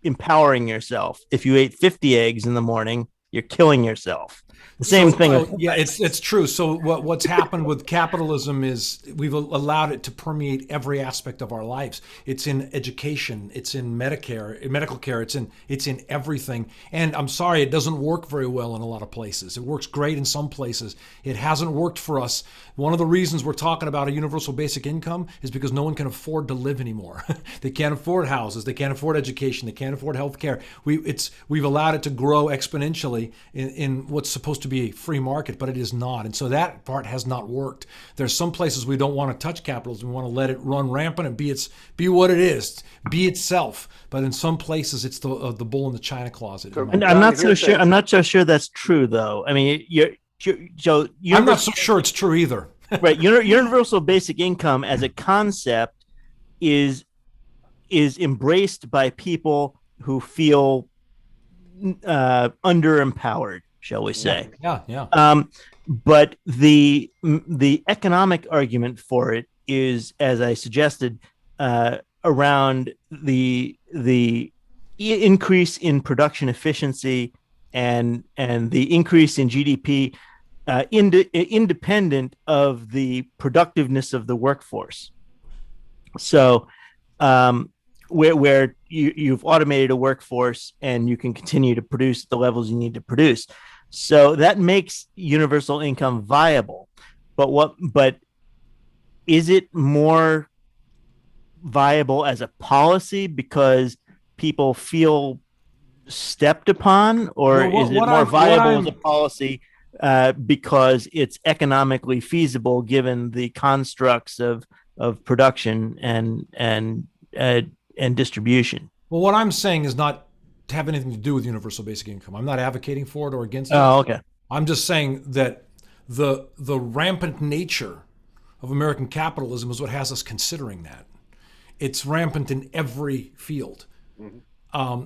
Speaker 3: empowering yourself. If you ate 50 eggs in the morning, you're killing yourself. the same thing.
Speaker 6: Yeah, it's true. So what's happened with capitalism is we've allowed it to permeate every aspect of our lives. It's in education, it's in medical care, it's in everything. And I'm sorry, it doesn't work very well in a lot of places. It works great in some places. It hasn't worked for us. One of the reasons we're talking about a universal basic income is because no one can afford to live anymore. They can't afford houses, they can't afford education, they can't afford health care. We've allowed it to grow exponentially in what's supposed to be a free market, but it is not. And so that part has not worked. There's some places we don't want to touch capitalism. We want to let it run rampant and be what it is, be itself. But in some places, it's the bull in the china closet.
Speaker 3: And I'm not so sure. I'm not so sure that's true, though. I mean,
Speaker 6: I'm not so sure it's true either.
Speaker 3: Right. Universal basic income as a concept is embraced by people who feel underempowered, shall we say?
Speaker 6: Yeah.
Speaker 3: But the economic argument for it is, as I suggested, around the increase in production efficiency and the increase in GDP, independent of the productiveness of the workforce. So, where you've automated a workforce and you can continue to produce the levels you need to produce. So that makes universal income viable. But is it more viable as a policy because people feel stepped upon, or is it more viable as a policy because it's economically feasible given the constructs of production and distribution?
Speaker 6: Well, what I'm saying is not to have anything to do with universal basic income. I'm not advocating for it or against it.
Speaker 3: Oh, okay.
Speaker 6: I'm just saying that the rampant nature of American capitalism is what has us considering that. It's rampant in every field. Mm-hmm.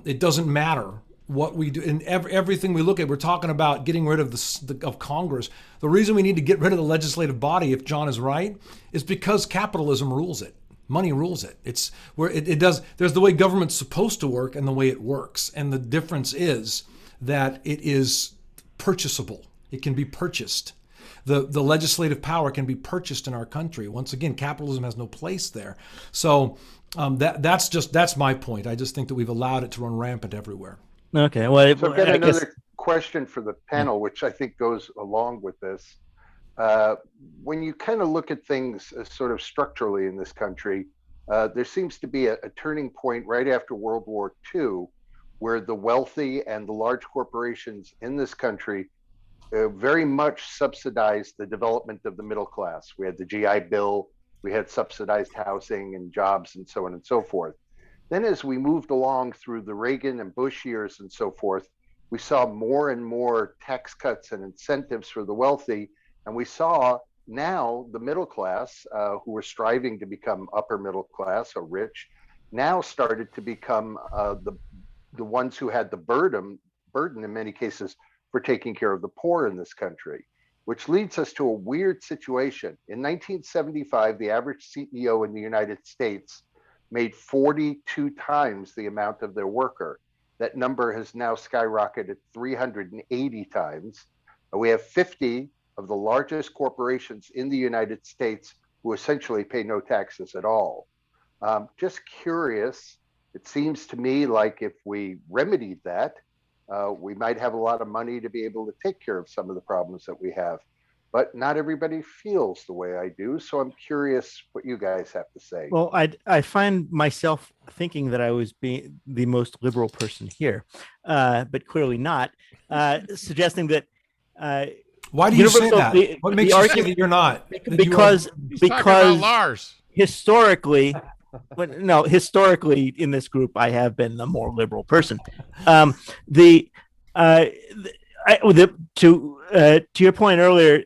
Speaker 6: It doesn't matter what we do in everything we look at. We're talking about getting rid of of Congress. The reason we need to get rid of the legislative body, if John is right, is because capitalism rules it. Money rules it. It's where it does. There's the way government's supposed to work and the way it works. And the difference is that it is purchasable. It can be purchased. The legislative power can be purchased in our country. Once again, capitalism has no place there. So that's my point. I just think that we've allowed it to run rampant everywhere.
Speaker 3: Okay. Well,
Speaker 4: so I've got another question for the panel, which I think goes along with this. When you kind of look at things sort of structurally in this country, there seems to be a turning point right after World War II, where the wealthy and the large corporations in this country very much subsidized the development of the middle class. We had the GI Bill, we had subsidized housing and jobs and so on and so forth. Then as we moved along through the Reagan and Bush years and so forth, we saw more and more tax cuts and incentives for the wealthy. And we saw now the middle class, who were striving to become upper middle class or rich, now started to become the ones who had the burden in many cases for taking care of the poor in this country, which leads us to a weird situation. In 1975, the average CEO in the United States made 42 times the amount of their worker. That number has now skyrocketed 380 times. We have 50 of the largest corporations in the United States who essentially pay no taxes at all. Just curious, it seems to me like if we remedied that, we might have a lot of money to be able to take care of some of the problems that we have. But not everybody feels the way I do. So I'm curious what you guys have to say.
Speaker 3: Well, I find myself thinking that I was being the most liberal person here, but clearly not, suggesting that
Speaker 6: why do you say that? What makes you say that you're not?
Speaker 3: Because
Speaker 2: Lars.
Speaker 3: Historically, historically in this group, I have been the more liberal person. To your point earlier,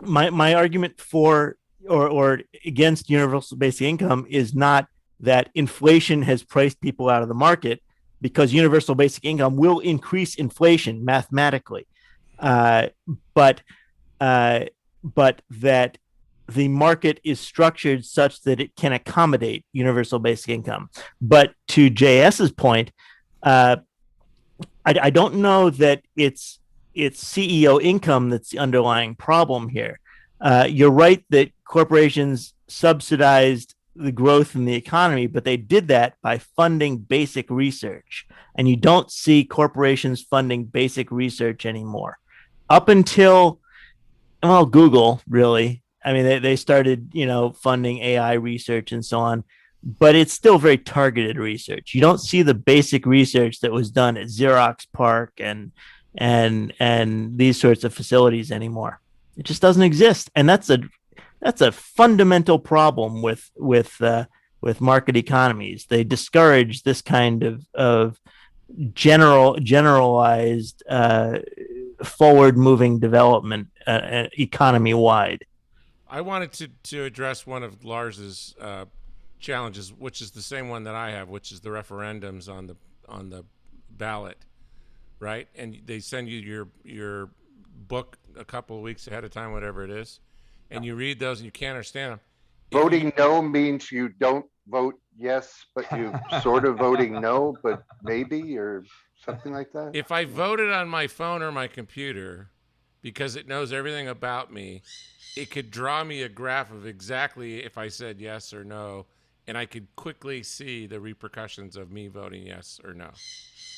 Speaker 3: my argument for or against universal basic income is not that inflation has priced people out of the market, because universal basic income will increase inflation mathematically, but that the market is structured such that it can accommodate universal basic income. But to JS's point, I don't know that it's it's CEO income that's the underlying problem here. You're right that corporations subsidized the growth in the economy, but they did that by funding basic research. And you don't see corporations funding basic research anymore. Up until, well, Google, really. I mean, they started, funding AI research and so on, but it's still very targeted research. You don't see the basic research that was done at Xerox Park and these sorts of facilities anymore. It just doesn't exist, and that's a fundamental problem with market economies. They discourage this kind of generalized forward moving development economy wide.
Speaker 2: I wanted to address one of Lars's challenges, which is the same one that I have, which is the referendums on the ballot, right? And they send you your book a couple of weeks ahead of time, whatever it is, and you read those and you can't understand them.
Speaker 4: Voting no means you don't vote yes, but you sort of voting no, but maybe, or something like that.
Speaker 2: If I voted on my phone or my computer, because it knows everything about me, it could draw me a graph of exactly if I said yes or no, and I could quickly see the repercussions of me voting yes or no.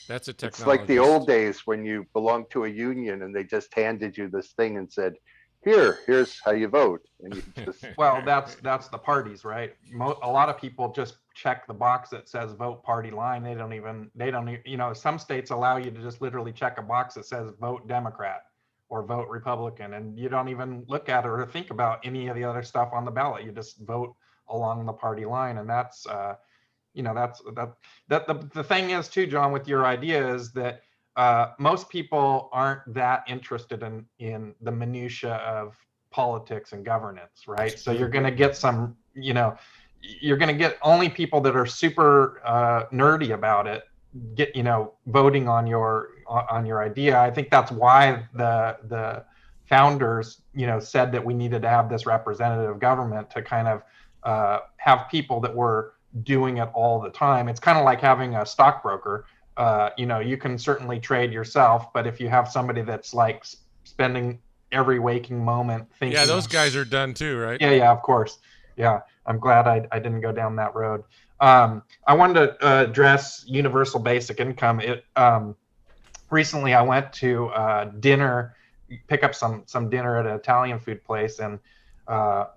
Speaker 2: That's a technology.
Speaker 4: It's like the old days when you belonged to a union and they just handed you this thing and said, here's how you vote. And you just...
Speaker 7: Well, that's the parties, right? A lot of people just check the box that says vote party line. They don't even, some states allow you to just literally check a box that says vote Democrat or vote Republican, and you don't even look at it or think about any of the other stuff on the ballot. You just vote along the party line. And that's, the thing is too, John, with your idea is that most people aren't that interested in the minutia of politics and governance, right? So you're going to get some, you're going to get only people that are super nerdy about it voting on your idea. I think that's why the founders, said that we needed to have this representative government to kind of have people that were doing it all the time. It's kind of like having a stockbroker. You can certainly trade yourself, but if you have somebody that's like spending every waking moment thinking,
Speaker 2: yeah, those guys are done too, right?
Speaker 7: Yeah, of course. Yeah, I'm glad I didn't go down that road. I wanted to address universal basic income. Recently I went to dinner, pick up some dinner at an Italian food place, and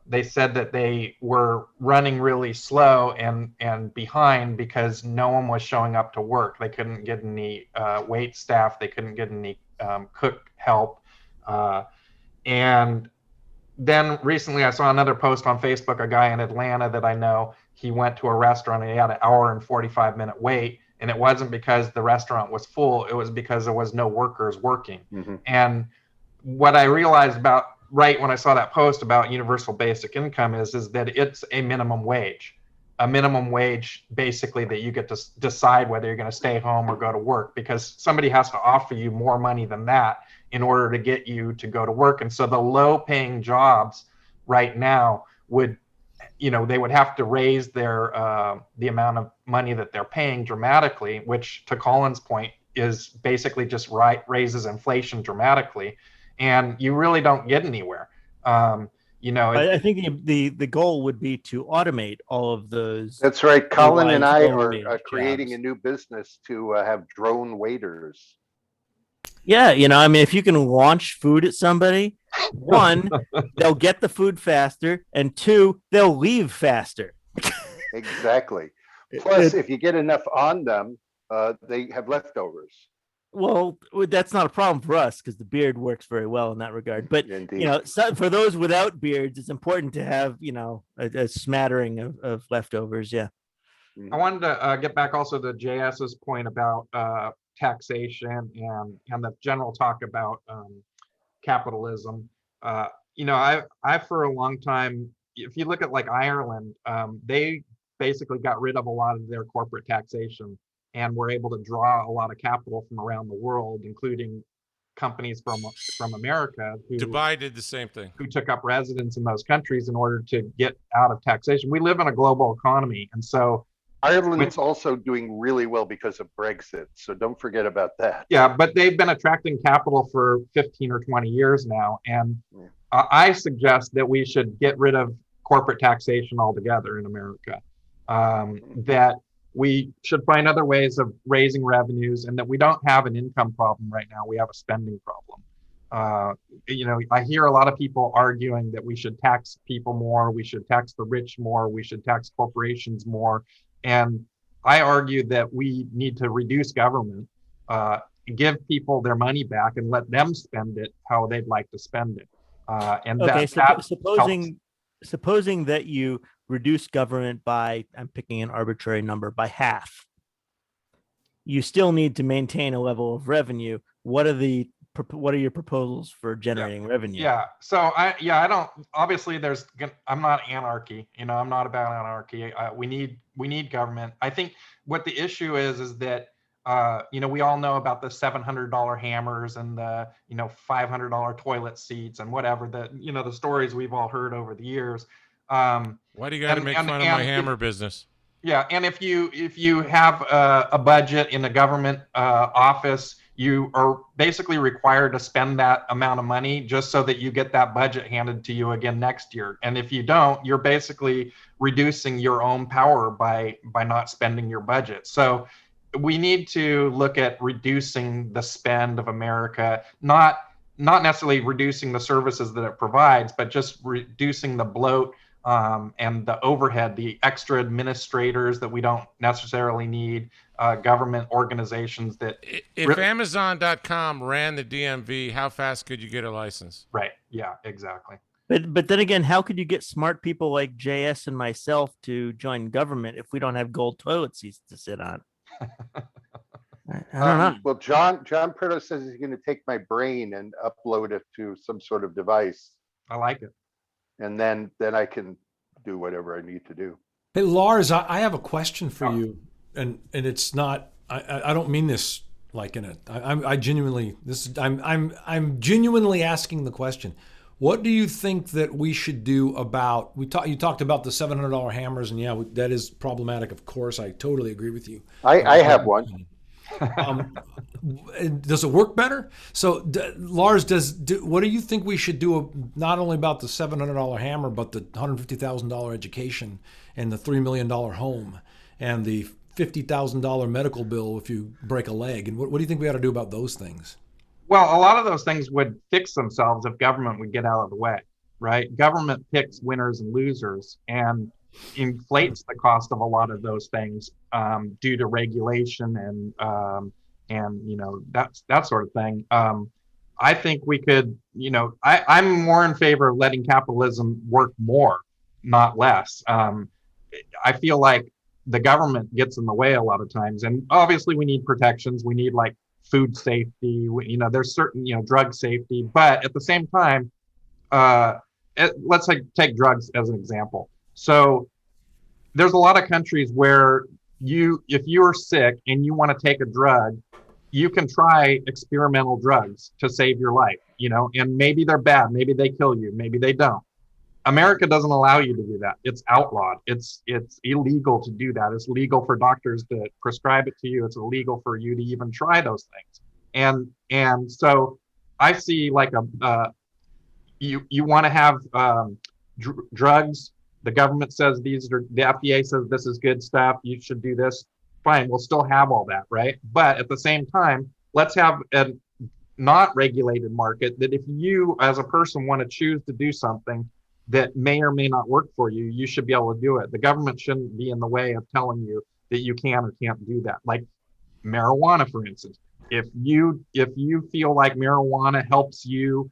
Speaker 7: they said that they were running really slow and behind because no one was showing up to work. They couldn't get any wait staff. They couldn't get any cook help. And then recently I saw another post on Facebook, a guy in Atlanta that I know, he went to a restaurant and he had an hour and 45-minute wait. And it wasn't because the restaurant was full. It was because there was no workers working. Mm-hmm. And what I realized about right when I saw that post about universal basic income is that it's a minimum wage basically that you get to decide whether you're going to stay home or go to work, because somebody has to offer you more money than that in order to get you to go to work. And so the low paying jobs right now would, they would have to raise their the amount of money that they're paying dramatically, which to Colin's point is basically just raises inflation dramatically. And you really don't get anywhere. I
Speaker 3: think the goal would be to automate all of those.
Speaker 4: That's right. Colin and I are creating a new business to have drone waiters.
Speaker 3: Yeah, if you can launch food at somebody, one, they'll get the food faster, and two, they'll leave faster.
Speaker 4: Exactly. Plus, if you get enough on them, they have leftovers.
Speaker 3: Well, that's not a problem for us because the beard works very well in that regard. But,
Speaker 4: indeed,
Speaker 3: for those without beards, it's important to have, a smattering of leftovers. Yeah.
Speaker 7: I wanted to get back also to JS's point about taxation and the general talk about capitalism. I for a long time, if you look at like Ireland, they basically got rid of a lot of their corporate taxation and were able to draw a lot of capital from around the world, including companies from America.
Speaker 2: Dubai did the same thing.
Speaker 7: Who took up residence in those countries in order to get out of taxation. We live in a global economy, and so
Speaker 4: Ireland's also doing really well because of Brexit, so don't forget about that.
Speaker 7: Yeah, but they've been attracting capital for 15 or 20 years now, and I suggest that we should get rid of corporate taxation altogether in America. That we should find other ways of raising revenues, and that we don't have an income problem right now. We have a spending problem. I hear a lot of people arguing that we should tax people more, we should tax the rich more, we should tax corporations more. And I argue that we need to reduce government, give people their money back and let them spend it how they'd like to spend it.
Speaker 3: Supposing that you reduce government by, I'm picking an arbitrary number, by half, you still need to maintain a level of revenue. What are your proposals for generating revenue?
Speaker 7: Yeah. So I don't, obviously I'm not anarchy, I'm not about anarchy. We need government. I think what the issue is that, we all know about the $700 hammers and the, $500 toilet seats and whatever the stories we've all heard over the years.
Speaker 2: Why do you got to make fun of my hammer business?
Speaker 7: Yeah. And if you have a budget in a government office, you are basically required to spend that amount of money just so that you get that budget handed to you again next year. And if you don't, you're basically reducing your own power by not spending your budget. So we need to look at reducing the spend of America, not necessarily reducing the services that it provides, but just reducing the bloat and the overhead, the extra administrators that we don't necessarily need, government organizations that...
Speaker 2: If Amazon.com ran the DMV, how fast could you get a license?
Speaker 7: Right. Yeah, exactly.
Speaker 3: But then again, how could you get smart people like JS and myself to join government if we don't have gold toilet seats to sit on? I don't know.
Speaker 4: Well, John Perdo says he's going to take my brain and upload it to some sort of device.
Speaker 7: I like it.
Speaker 4: And then I can do whatever I need to do.
Speaker 6: Hey, Lars, I have a question for you, and it's not. I don't mean this like in it. I'm genuinely asking the question. What do you think that we should do about? You talked about the $700 hammers, and that is problematic. Of course, I totally agree with you.
Speaker 4: I have one.
Speaker 6: Does it work better? So, Lars, what do you think we should do? Not only about the $700 hammer, but the $150,000 education, and the $3 million home, and the $50,000 medical bill if you break a leg. And what do you think we ought to do about those things?
Speaker 7: Well, a lot of those things would fix themselves if government would get out of the way, right? Government picks winners and losers and inflates the cost of a lot of those things due to regulation and that sort of thing. I think we could, I'm more in favor of letting capitalism work more, not less. I feel like the government gets in the way a lot of times, and obviously we need protections. We need like food safety, there's certain, drug safety, but at the same time, let's take drugs as an example. So there's a lot of countries where if you're sick and you want to take a drug, you can try experimental drugs to save your life, and maybe they're bad, maybe they kill you, maybe they don't. America doesn't allow you to do that. It's outlawed. It's illegal to do that. It's legal for doctors to prescribe it to you. It's illegal for you to even try those things. And so I see like you want to have drugs. The government says the FDA says this is good stuff. You should do this. Fine. We'll still have all that, right? But at the same time, let's have a not regulated market that if you as a person want to choose to do something that may or may not work for you, you should be able to do it. The government shouldn't be in the way of telling you that you can or can't do that. Like marijuana, for instance. If you feel like marijuana helps you,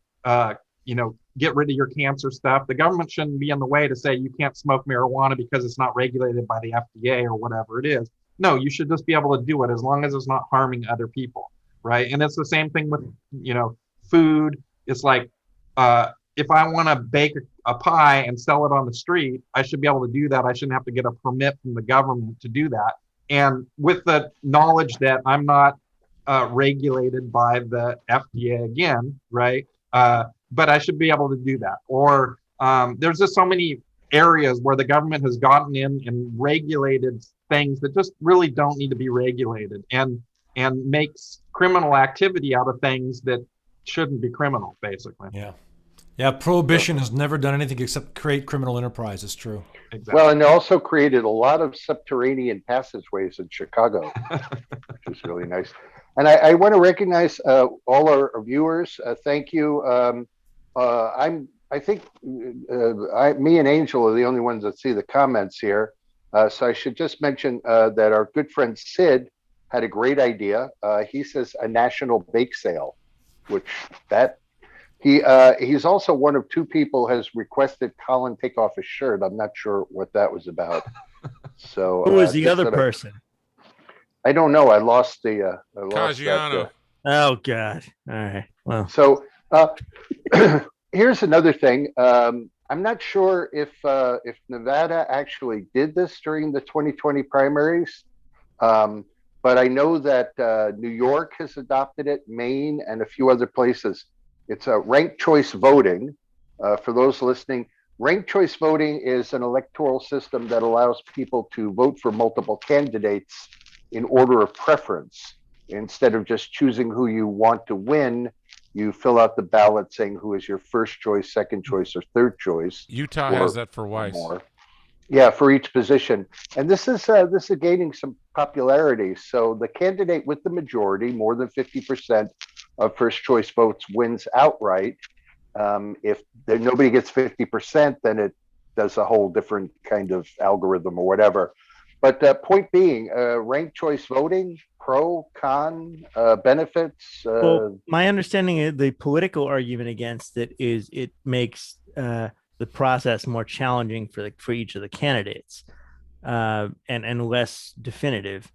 Speaker 7: get rid of your cancer stuff, the government shouldn't be in the way to say you can't smoke marijuana because it's not regulated by the FDA or whatever it is. No, you should just be able to do it as long as it's not harming other people, right? And it's the same thing with, food. It's like, if I want to bake a pie and sell it on the street, I should be able to do that. I shouldn't have to get a permit from the government to do that. And with the knowledge that I'm not regulated by the FDA again, right? But I should be able to do that. Or there's just so many areas where the government has gotten in and regulated things that just really don't need to be regulated, and makes criminal activity out of things that shouldn't be criminal, basically.
Speaker 6: Yeah, prohibition has never done anything except create criminal enterprise. It's true.
Speaker 7: Exactly.
Speaker 4: Well, and it also created a lot of subterranean passageways in Chicago, which is really nice. And I want to recognize all our viewers. Thank you. I think me and Angel are the only ones that see the comments here. So I should just mention that our good friend Sid had a great idea. He says a national bake sale, which he's also one of two people has requested Colin take off his shirt. I'm not sure what that was about. So
Speaker 3: Who was the other person?
Speaker 4: I don't know. I lost the
Speaker 2: Caggiano.
Speaker 3: Oh God! All right. Well,
Speaker 4: so here's another thing. I'm not sure if Nevada actually did this during the 2020 primaries, but I know that New York has adopted it, Maine, and a few other places. It's a ranked choice voting. For those listening, ranked choice voting is an electoral system that allows people to vote for multiple candidates in order of preference. Instead of just choosing who you want to win, you fill out the ballot saying who is your first choice, second choice, or third choice.
Speaker 2: Utah has that for Weiss.
Speaker 4: Yeah, for each position. And this is gaining some popularity. So the candidate with the majority, more than 50% of first choice votes, wins outright. If nobody gets 50%, then it does a whole different kind of algorithm or whatever. But point being, ranked choice voting, pro, con, benefits.
Speaker 3: Well, my understanding of the political argument against it is it makes the process more challenging for each of the candidates, and less definitive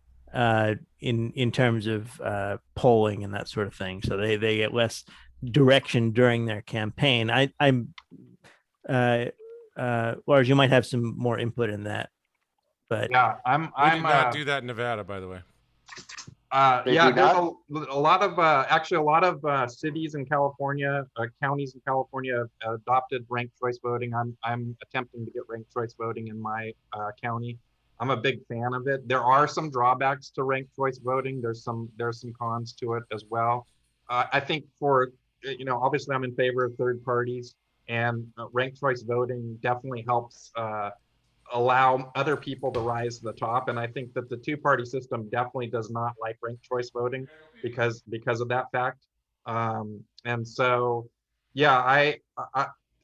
Speaker 3: in terms of polling and that sort of thing. So they get less direction during their campaign. Lars, you might have some more input in that. But
Speaker 7: yeah,
Speaker 2: we did not do that in Nevada, by the way.
Speaker 7: Yeah, there's a lot of cities in California, counties in California have adopted ranked choice voting. I'm attempting to get ranked choice voting in my county. I'm a big fan of it. There are some drawbacks to ranked choice voting. There's some cons to it as well. I think obviously I'm in favor of third parties, and ranked choice voting definitely helps allow other people to rise to the top. And I think that the two-party system definitely does not like ranked choice voting because of that fact. And so, yeah, I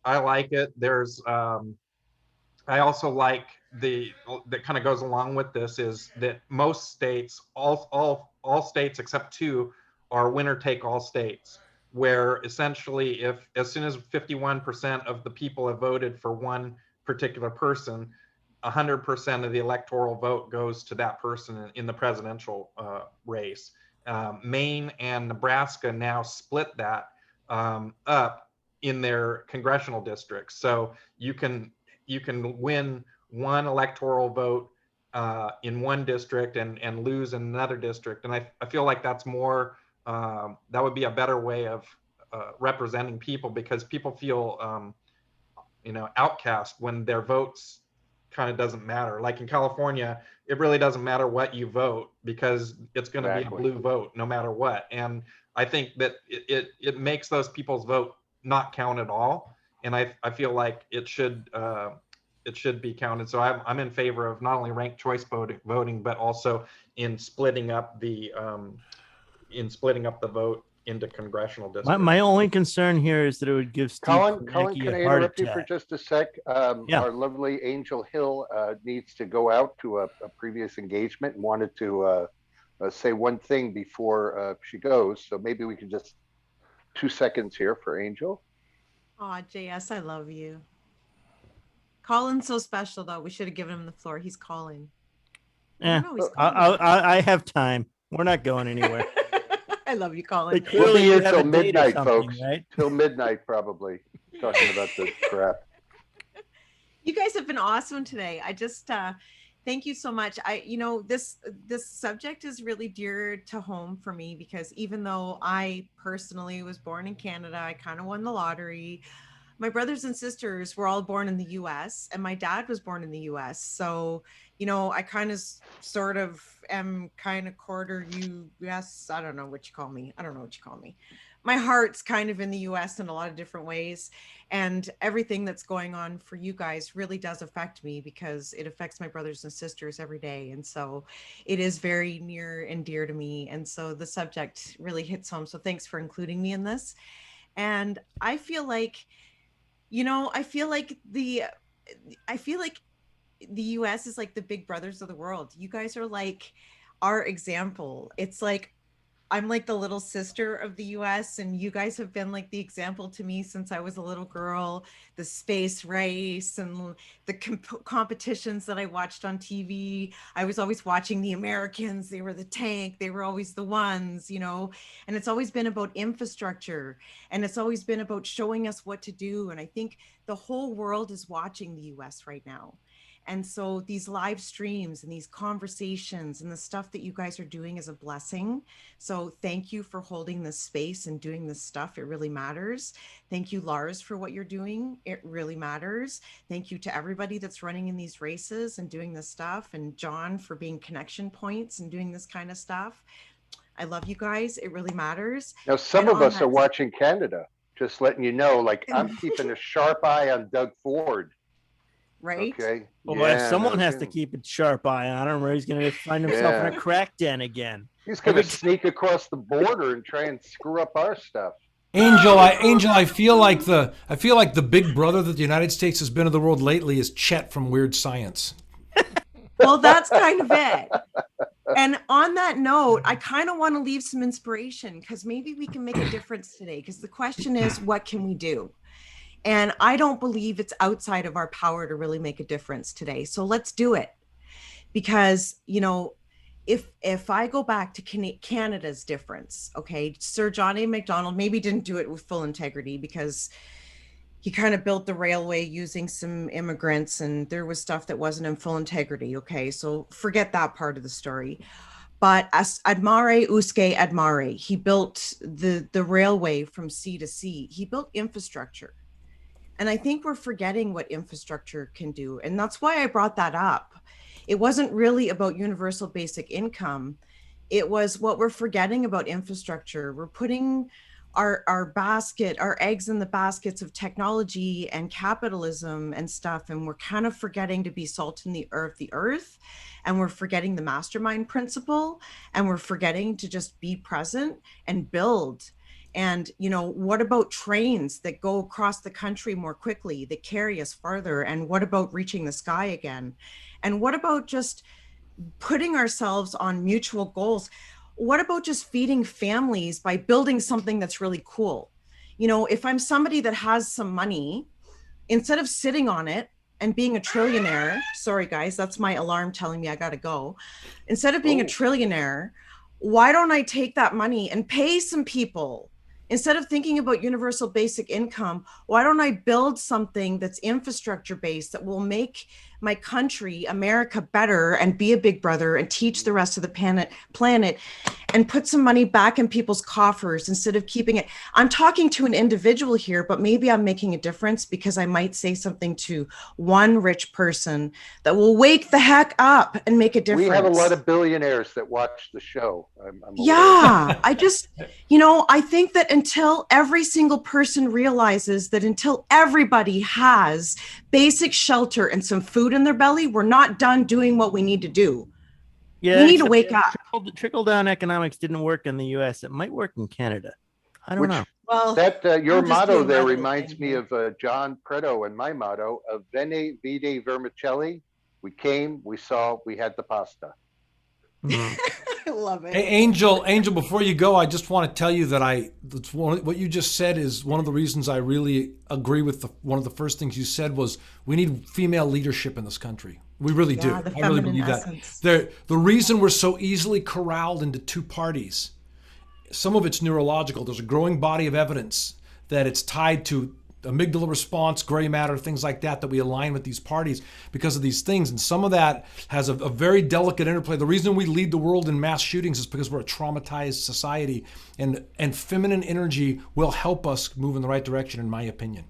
Speaker 7: like it. There's I also like that kind of goes along with this is that most states, all states except two, are winner take all states, where essentially as soon as 51% of the people have voted for one particular person, 100% of the electoral vote goes to that person in the presidential race. Maine and Nebraska now split that up in their congressional districts. So you can win one electoral vote in one district and lose in another district. And I feel like that's more, that would be a better way of representing people, because people feel, outcast when their votes kind of doesn't matter. Like in California, it really doesn't matter what you vote because it's going to be a blue vote no matter what. And I think that it makes those people's vote not count at all. And I feel like it should be counted. So I'm in favor of not only ranked choice voting, but also in splitting up the vote into congressional districts.
Speaker 3: My only concern here is that it would give Steve
Speaker 4: Colin, can I interrupt you for just a sec?
Speaker 3: Yeah.
Speaker 4: Our lovely Angel Hill needs to go out to a previous engagement and wanted to say one thing before she goes. So maybe we can just 2 seconds here for Angel.
Speaker 5: Oh, JS, I love you. Colin's so special, though. We should have given him the floor. He's calling.
Speaker 3: Yeah, I have time. We're not going anywhere.
Speaker 5: I love you, Colin.
Speaker 4: We'll be here till midnight, folks.
Speaker 3: Right?
Speaker 4: Till midnight, probably, talking about this crap.
Speaker 5: You guys have been awesome today. I just thank you so much. This subject is really dear to home for me, because even though I personally was born in Canada, I kind of won the lottery. my brothers and sisters were all born in the US, and my dad was born in the US. So, I kind of sort of am kind of quarter US. I don't know what you call me. My heart's kind of in the US in a lot of different ways. And everything that's going on for you guys really does affect me, because it affects my brothers and sisters every day. And so it is very near and dear to me. And so the subject really hits home. So thanks for including me in this. And I feel like, I feel like the US is like the big brothers of the world. You guys are like our example. It's like I'm like the little sister of the US, and you guys have been like the example to me since I was a little girl. The space race and the competitions that I watched on TV. I was always watching the Americans. They were the tank. They were always the ones, and it's always been about infrastructure, and it's always been about showing us what to do. And I think the whole world is watching the US right now. And so these live streams and these conversations and the stuff that you guys are doing is a blessing. So thank you for holding this space and doing this stuff. It really matters. Thank you, Lars, for what you're doing. It really matters. Thank you to everybody that's running in these races and doing this stuff. And John for being connection points and doing this kind of stuff. I love you guys. It really matters.
Speaker 4: Now, some of us are watching Canada, just letting you know, like I'm keeping a sharp eye on Doug Ford.
Speaker 5: Right.
Speaker 4: Okay.
Speaker 3: Well, if someone has to keep a sharp eye on him, or he's going to find himself in a crack den again.
Speaker 4: He's going to sneak across the border and try and screw up our stuff.
Speaker 6: Angel, I feel like the big brother that the United States has been in the world lately is Chet from Weird Science.
Speaker 5: Well, that's kind of it. And on that note, I kind of want to leave some inspiration, because maybe we can make a difference today. Because the question is, what can we do? And I don't believe it's outside of our power to really make a difference today. So let's do it. Because, if I go back to Canada's difference, okay, Sir John A. Macdonald maybe didn't do it with full integrity, because he kind of built the railway using some immigrants, and there was stuff that wasn't in full integrity. Okay, so forget that part of the story. But as admare usque admare, he built the railway from sea to sea. He built infrastructure. And I think we're forgetting what infrastructure can do. And that's why I brought that up. It wasn't really about universal basic income. It was what we're forgetting about infrastructure. We're putting our eggs in the baskets of technology and capitalism and stuff. And we're kind of forgetting to be salt in the earth. And we're forgetting the mastermind principle. And we're forgetting to just be present and build. And, what about trains that go across the country more quickly, that carry us farther? And what about reaching the sky again? And what about just putting ourselves on mutual goals? What about just feeding families by building something that's really cool? If I'm somebody that has some money, instead of sitting on it and being a trillionaire, sorry guys, that's my alarm telling me I gotta go. Instead of being a trillionaire, why don't I take that money and pay some people? Instead of thinking about universal basic income, why don't I build something that's infrastructure based that will make my country, America, better, and be a big brother and teach the rest of the planet and put some money back in people's coffers instead of keeping it. I'm talking to an individual here, but maybe I'm making a difference because I might say something to one rich person that will wake the heck up and make a difference.
Speaker 4: We have a lot of billionaires that watch the show.
Speaker 5: Yeah, I think that until every single person realizes that until everybody has basic shelter and some food in their belly, we're not done doing what we need to do. Yeah, we need to wake up.
Speaker 3: Trickle down economics didn't work in the US. It might work in Canada. I don't know.
Speaker 5: Well,
Speaker 4: that your motto there reminds me of John Preto and my motto of Veni, Vidi, Vermicelli. We came, we saw, we had the pasta.
Speaker 5: I love it.
Speaker 6: Hey, Angel, before you go, I just want to tell you that what you just said is one of the reasons I really agree with one of the first things you said was we need female leadership in this country. We really do. I really believe essence. That. The reason we're so easily corralled into two parties, some of it's neurological. There's a growing body of evidence that it's tied to amygdala response, gray matter, things like that we align with these parties because of these things. And some of that has a very delicate interplay. The reason we lead the world in mass shootings is because we're a traumatized society, and feminine energy will help us move in the right direction, in my opinion.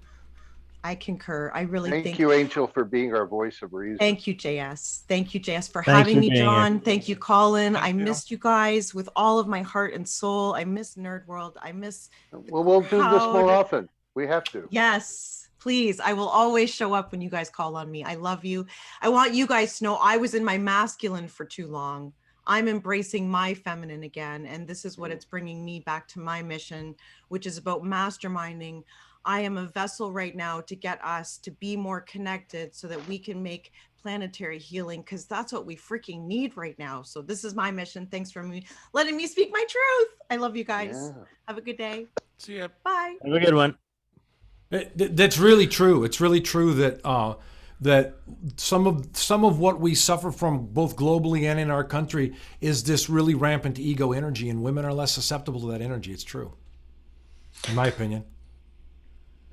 Speaker 5: I concur. I really
Speaker 4: Thank you, Angel, for being our voice of reason.
Speaker 5: Thank you, JS. Thank you, JS, for
Speaker 3: Thanks
Speaker 5: having
Speaker 3: for
Speaker 5: me,
Speaker 3: being
Speaker 5: John.
Speaker 3: here.
Speaker 5: Thank you, Colin.
Speaker 7: Thank
Speaker 5: I
Speaker 7: you.
Speaker 5: missed you guys with all of my heart and soul. I miss NerdWorld. I miss
Speaker 4: Well, we'll do this more
Speaker 5: crowd.
Speaker 4: often. We have to.
Speaker 5: Yes, please. I will always show up when you guys call on me. I love you. I want you guys to know I was in my masculine for too long. I'm embracing my feminine again. And this is what it's bringing me back to my mission, which is about masterminding. I am a vessel right now to get us to be more connected so that we can make planetary healing, because that's what we freaking need right now. So this is my mission. Thanks for letting me speak my truth. I love you guys.
Speaker 4: Yeah.
Speaker 5: Have a good day.
Speaker 2: See ya.
Speaker 5: Bye.
Speaker 3: Have a good one.
Speaker 6: That's really true. It's really true that that some of what we suffer from both globally and in our country is this really rampant ego energy, and women are less susceptible to that energy. It's true, in my opinion.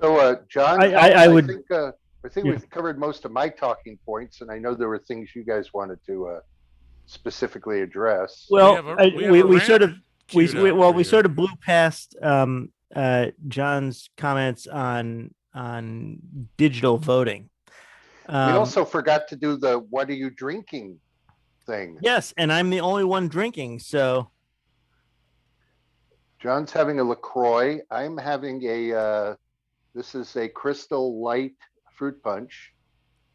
Speaker 4: So, John,
Speaker 3: I would-
Speaker 4: I think we've covered most of my talking points, and I know there were things you guys wanted to specifically address.
Speaker 3: Well,
Speaker 2: we
Speaker 3: sort of
Speaker 2: we
Speaker 3: sort of blew past John's comments on digital voting.
Speaker 4: We also forgot to do the "What are you drinking?" thing.
Speaker 3: Yes, and I'm the only one drinking, so
Speaker 4: John's having a LaCroix. I'm having this is a Crystal Light fruit punch,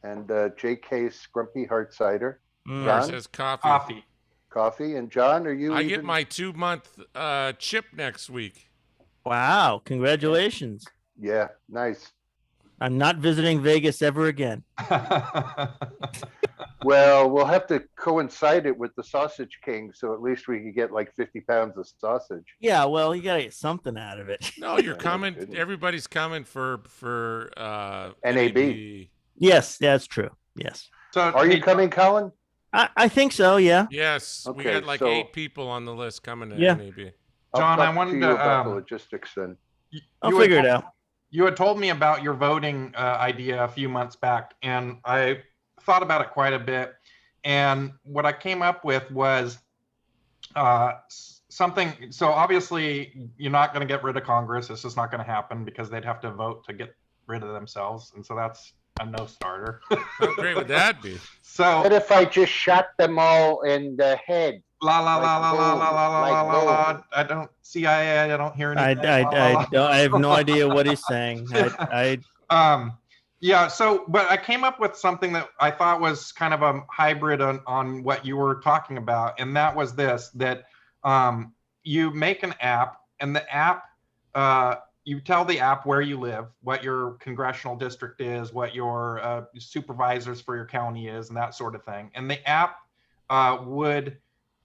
Speaker 4: and JK's Scrumpy Hard Cider.
Speaker 2: Ours
Speaker 4: John?
Speaker 2: says coffee.
Speaker 4: Coffee. And John, are you?
Speaker 2: I get my 2-month chip next week.
Speaker 3: wow, congratulations.
Speaker 4: Yeah, nice.
Speaker 3: I'm not visiting Vegas ever again.
Speaker 4: Well, we'll have to coincide it with the Sausage King, so at least we could get like 50 pounds of sausage.
Speaker 3: Yeah, well, you gotta get something out of it.
Speaker 2: No, you're coming.
Speaker 4: goodness.
Speaker 2: Everybody's coming for
Speaker 4: NAB.
Speaker 3: Yes, that's true. Yes,
Speaker 7: So
Speaker 4: Are you coming, Colin?
Speaker 3: I think so. Yeah.
Speaker 2: Yes, we
Speaker 4: Okay,
Speaker 2: got like
Speaker 4: so-
Speaker 2: 8 people on the list coming to
Speaker 3: Yeah.
Speaker 2: NAB.
Speaker 7: John,
Speaker 4: I'll
Speaker 7: I
Speaker 4: talk
Speaker 7: wanted
Speaker 4: to
Speaker 7: to,
Speaker 4: you about the logistics then.
Speaker 3: I'll
Speaker 7: had
Speaker 3: figure it
Speaker 7: told-
Speaker 3: out.
Speaker 7: You had told me about your voting idea a few months back, and I thought about it quite a bit. And what I came up with was something. So obviously, you're not going to get rid of Congress. It's just not going to happen because they'd have to vote to get rid of themselves, and so that's a no starter.
Speaker 2: How great would that be?
Speaker 7: So
Speaker 4: What if I just shot them all in the head?
Speaker 7: la la
Speaker 4: Like
Speaker 7: la la la
Speaker 4: gold,
Speaker 7: la la la
Speaker 4: like
Speaker 7: la la.
Speaker 4: gold.
Speaker 7: I don't CIA. I don't hear
Speaker 3: I
Speaker 7: anything. La, la, la.
Speaker 3: I have no idea what he's saying.
Speaker 7: Yeah, so but I came up with something that I thought was kind of a hybrid on what you were talking about, and that was this, that you make an app, and the app you tell the app where you live, what your congressional district is, what your supervisors for your county is, and that sort of thing. And the app would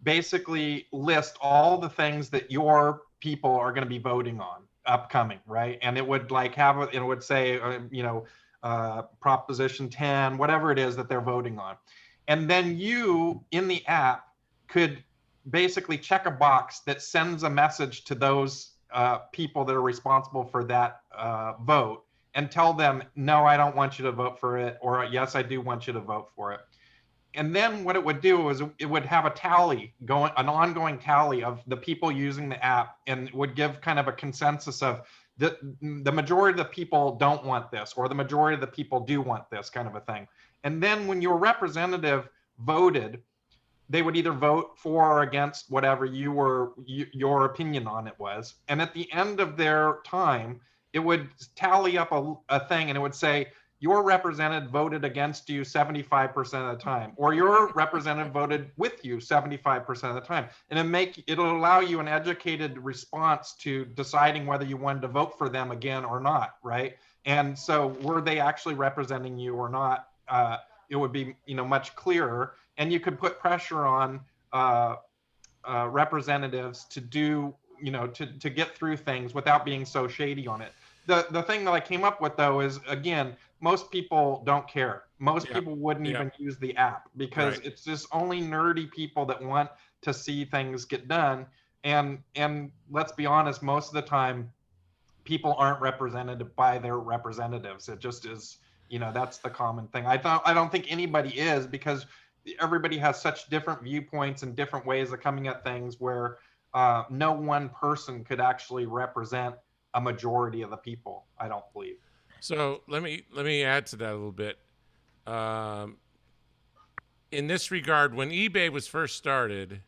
Speaker 7: basically list all the things that your people are going to be voting on upcoming, right? And it would like have it would say Proposition 10, whatever it is that they're voting on. And then you in the app could basically check a box that sends a message to those people that are responsible for that vote and tell them, no, I don't want you to vote for it, or yes, I do want you to vote for it. And then what it would do is it would have a tally going, an ongoing tally of the people using the app, and it would give kind of a consensus of the majority of the people don't want this, or the majority of the people do want this, kind of a thing. And then when your representative voted, they would either vote for or against whatever your opinion on it was. And at the end of their time, it would tally up a thing, and it would say, your representative voted against you 75% of the time, or your representative voted with you 75% of the time. And it'll allow you an educated response to deciding whether you wanted to vote for them again or not, right? And so were they actually representing you or not? It would be much clearer, and you could put pressure on representatives to do to get through things without being so shady on it. The thing that I came up with, though, is, again, most people don't care. Most people wouldn't even use the app because it's just only nerdy people that want to see things get done. And let's be honest, most of the time, people aren't represented by their representatives. It just is, that's the common thing. I don't think anybody is, because everybody has such different viewpoints and different ways of coming at things where no one person could actually represent a majority of the people, I don't believe.
Speaker 2: So let me add to that a little bit. In this regard, when eBay was first started,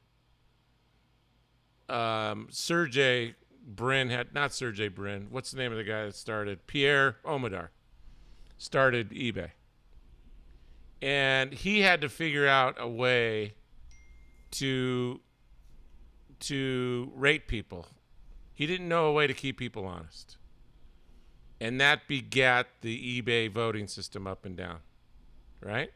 Speaker 2: Sergey Brin had not Sergey Brin. What's the name of the guy that started? Pierre Omidyar started eBay, and he had to figure out a way to rate people. He didn't know a way to keep people honest, and that begat the eBay voting system up and down, right?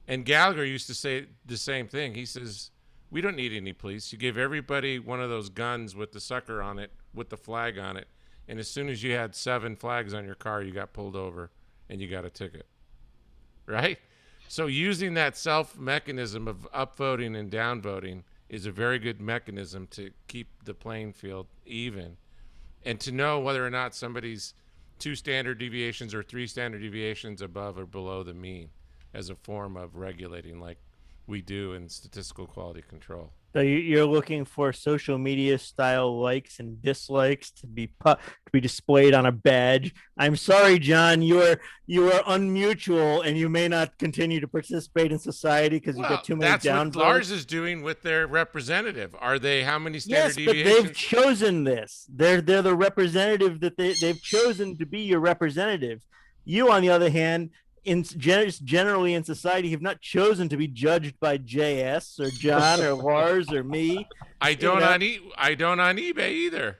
Speaker 2: And Gallagher used to say the same thing. He says, we don't need any police. You give everybody one of those guns with the sucker on it, with the flag on it, and as soon as you had 7 flags on your car, you got pulled over and you got a ticket, right? So using that self mechanism of upvoting and downvoting is a very good mechanism to keep the playing field even, and to know whether or not somebody's 2 standard deviations or 3 standard deviations above or below the mean as a form of regulating, like we do in statistical quality control.
Speaker 3: So you're looking for social media style likes and dislikes to be displayed on a badge. I'm sorry, John, you are unmutual, and you may not continue to participate in society because you got too many downvotes.
Speaker 2: That's what Lars is doing with their representative. Are they? How many standard deviations?
Speaker 3: Yes, but they've chosen this. They're the representative that they've chosen to be your representative. You, on the other hand, generally in society, have not chosen to be judged by JS or John or Lars or me.
Speaker 2: I don't on eBay either.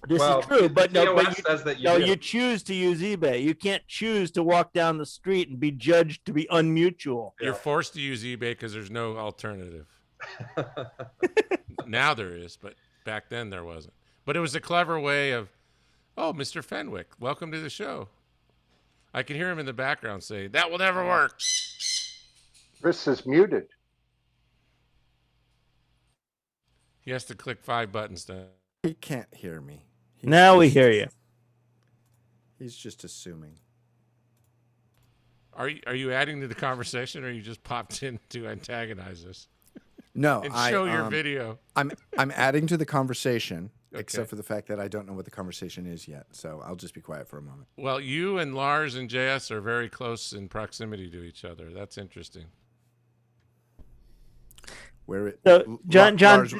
Speaker 3: This is true, but you choose to use eBay. You can't choose to walk down the street and be judged to be unmutual.
Speaker 2: You're forced to use eBay because there's no alternative. Now there is, but back then there wasn't. But it was a clever way of, oh, Mr. Fenwick, welcome to the show. I can hear him in the background say, that will never work.
Speaker 4: Chris is muted.
Speaker 2: He has to click 5 buttons to.
Speaker 8: He can't hear me.
Speaker 3: Now we hear you.
Speaker 8: He's just assuming.
Speaker 2: Are you adding to the conversation, or you just popped in to antagonize us?
Speaker 8: No,
Speaker 2: and show your video.
Speaker 8: I'm adding to the conversation. Okay. Except for the fact that I don't know what the conversation is yet. So I'll just be quiet for a moment.
Speaker 2: Well, you and Lars and JS are very close in proximity to each other. That's interesting.
Speaker 3: John,
Speaker 8: Lars,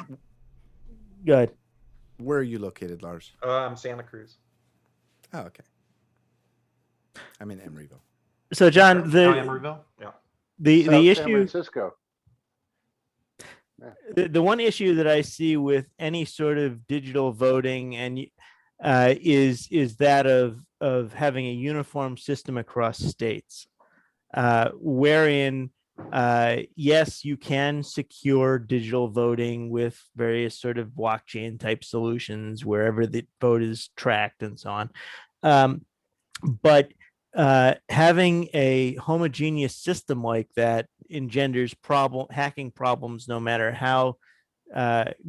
Speaker 3: go ahead.
Speaker 8: Where are you located, Lars?
Speaker 7: I'm Santa Cruz.
Speaker 8: Oh, okay. I'm in Emeryville.
Speaker 3: So, John,
Speaker 7: Emeryville? Yeah.
Speaker 3: The issue.
Speaker 4: San Francisco.
Speaker 3: The one issue that I see with any sort of digital voting and is that of having a uniform system across states, wherein yes, you can secure digital voting with various sort of blockchain type solutions wherever the vote is tracked and so on, but having a homogeneous system like that engenders hacking problems no matter how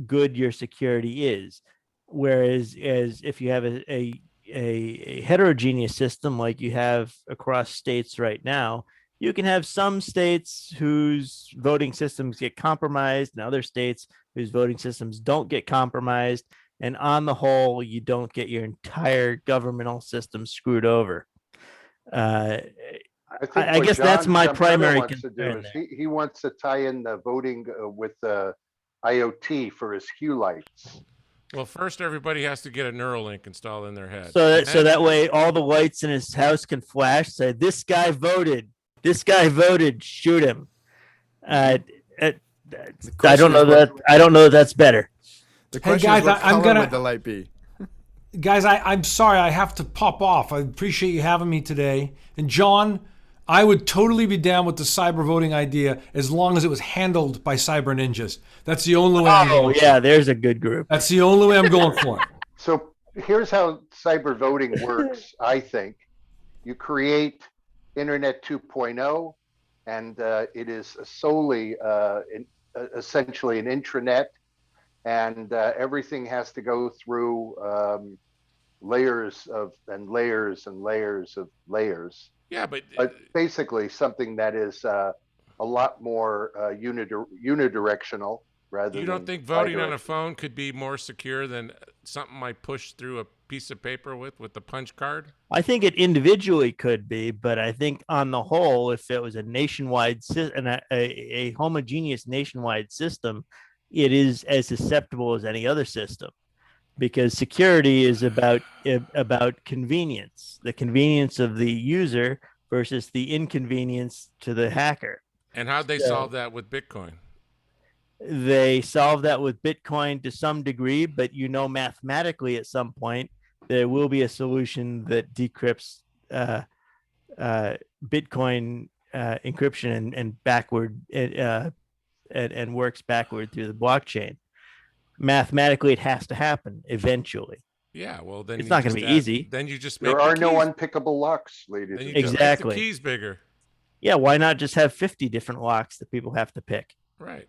Speaker 3: good your security is. Whereas if you have a heterogeneous system like you have across states right now, you can have some states whose voting systems get compromised and other states whose voting systems don't get compromised. And on the whole, you don't get your entire governmental system screwed over. I guess that's my primary concern.
Speaker 4: He wants to tie in the voting with the IoT for his hue lights.
Speaker 2: Well, first everybody has to get a Neuralink installed in their head.
Speaker 3: So that way all the lights in his house can flash. Say, this guy voted. This guy voted. Shoot him. I don't know that. I don't know that's better.
Speaker 8: The question is, what color would the light be?
Speaker 6: Guys, I'm sorry I have to pop off. I appreciate you having me today. And John, I would totally be down with the cyber voting idea as long as it was handled by cyber ninjas. That's the only way I'm going.
Speaker 3: Yeah, there's a good group.
Speaker 6: That's the only way I'm going for it.
Speaker 4: So here's how cyber voting works, I think. You create Internet 2.0, and it is solely essentially an intranet, and everything has to go through layers and layers and layers of layers.
Speaker 2: Yeah, but
Speaker 4: basically something that is a lot more unidirectional rather.
Speaker 2: You don't think voting on a phone could be more secure than something I push through a piece of paper with the punch card?
Speaker 3: I think it individually could be, but I think on the whole, if it was a nationwide and a homogeneous nationwide system, it is as susceptible as any other system, because security is about convenience, the convenience of the user versus the inconvenience to the hacker.
Speaker 2: And how'd they solve that with Bitcoin?
Speaker 3: They solve that with Bitcoin to some degree, but mathematically at some point there will be a solution that decrypts Bitcoin encryption and backward and works backward through the blockchain. Mathematically, it has to happen eventually.
Speaker 2: Yeah, well, then
Speaker 3: it's not going to be easy.
Speaker 2: Then you just
Speaker 4: there are no unpickable locks, ladies.
Speaker 2: Then you
Speaker 3: exactly.
Speaker 2: Make the keys bigger.
Speaker 3: Yeah, why not just have 50 different locks that people have to pick?
Speaker 2: Right.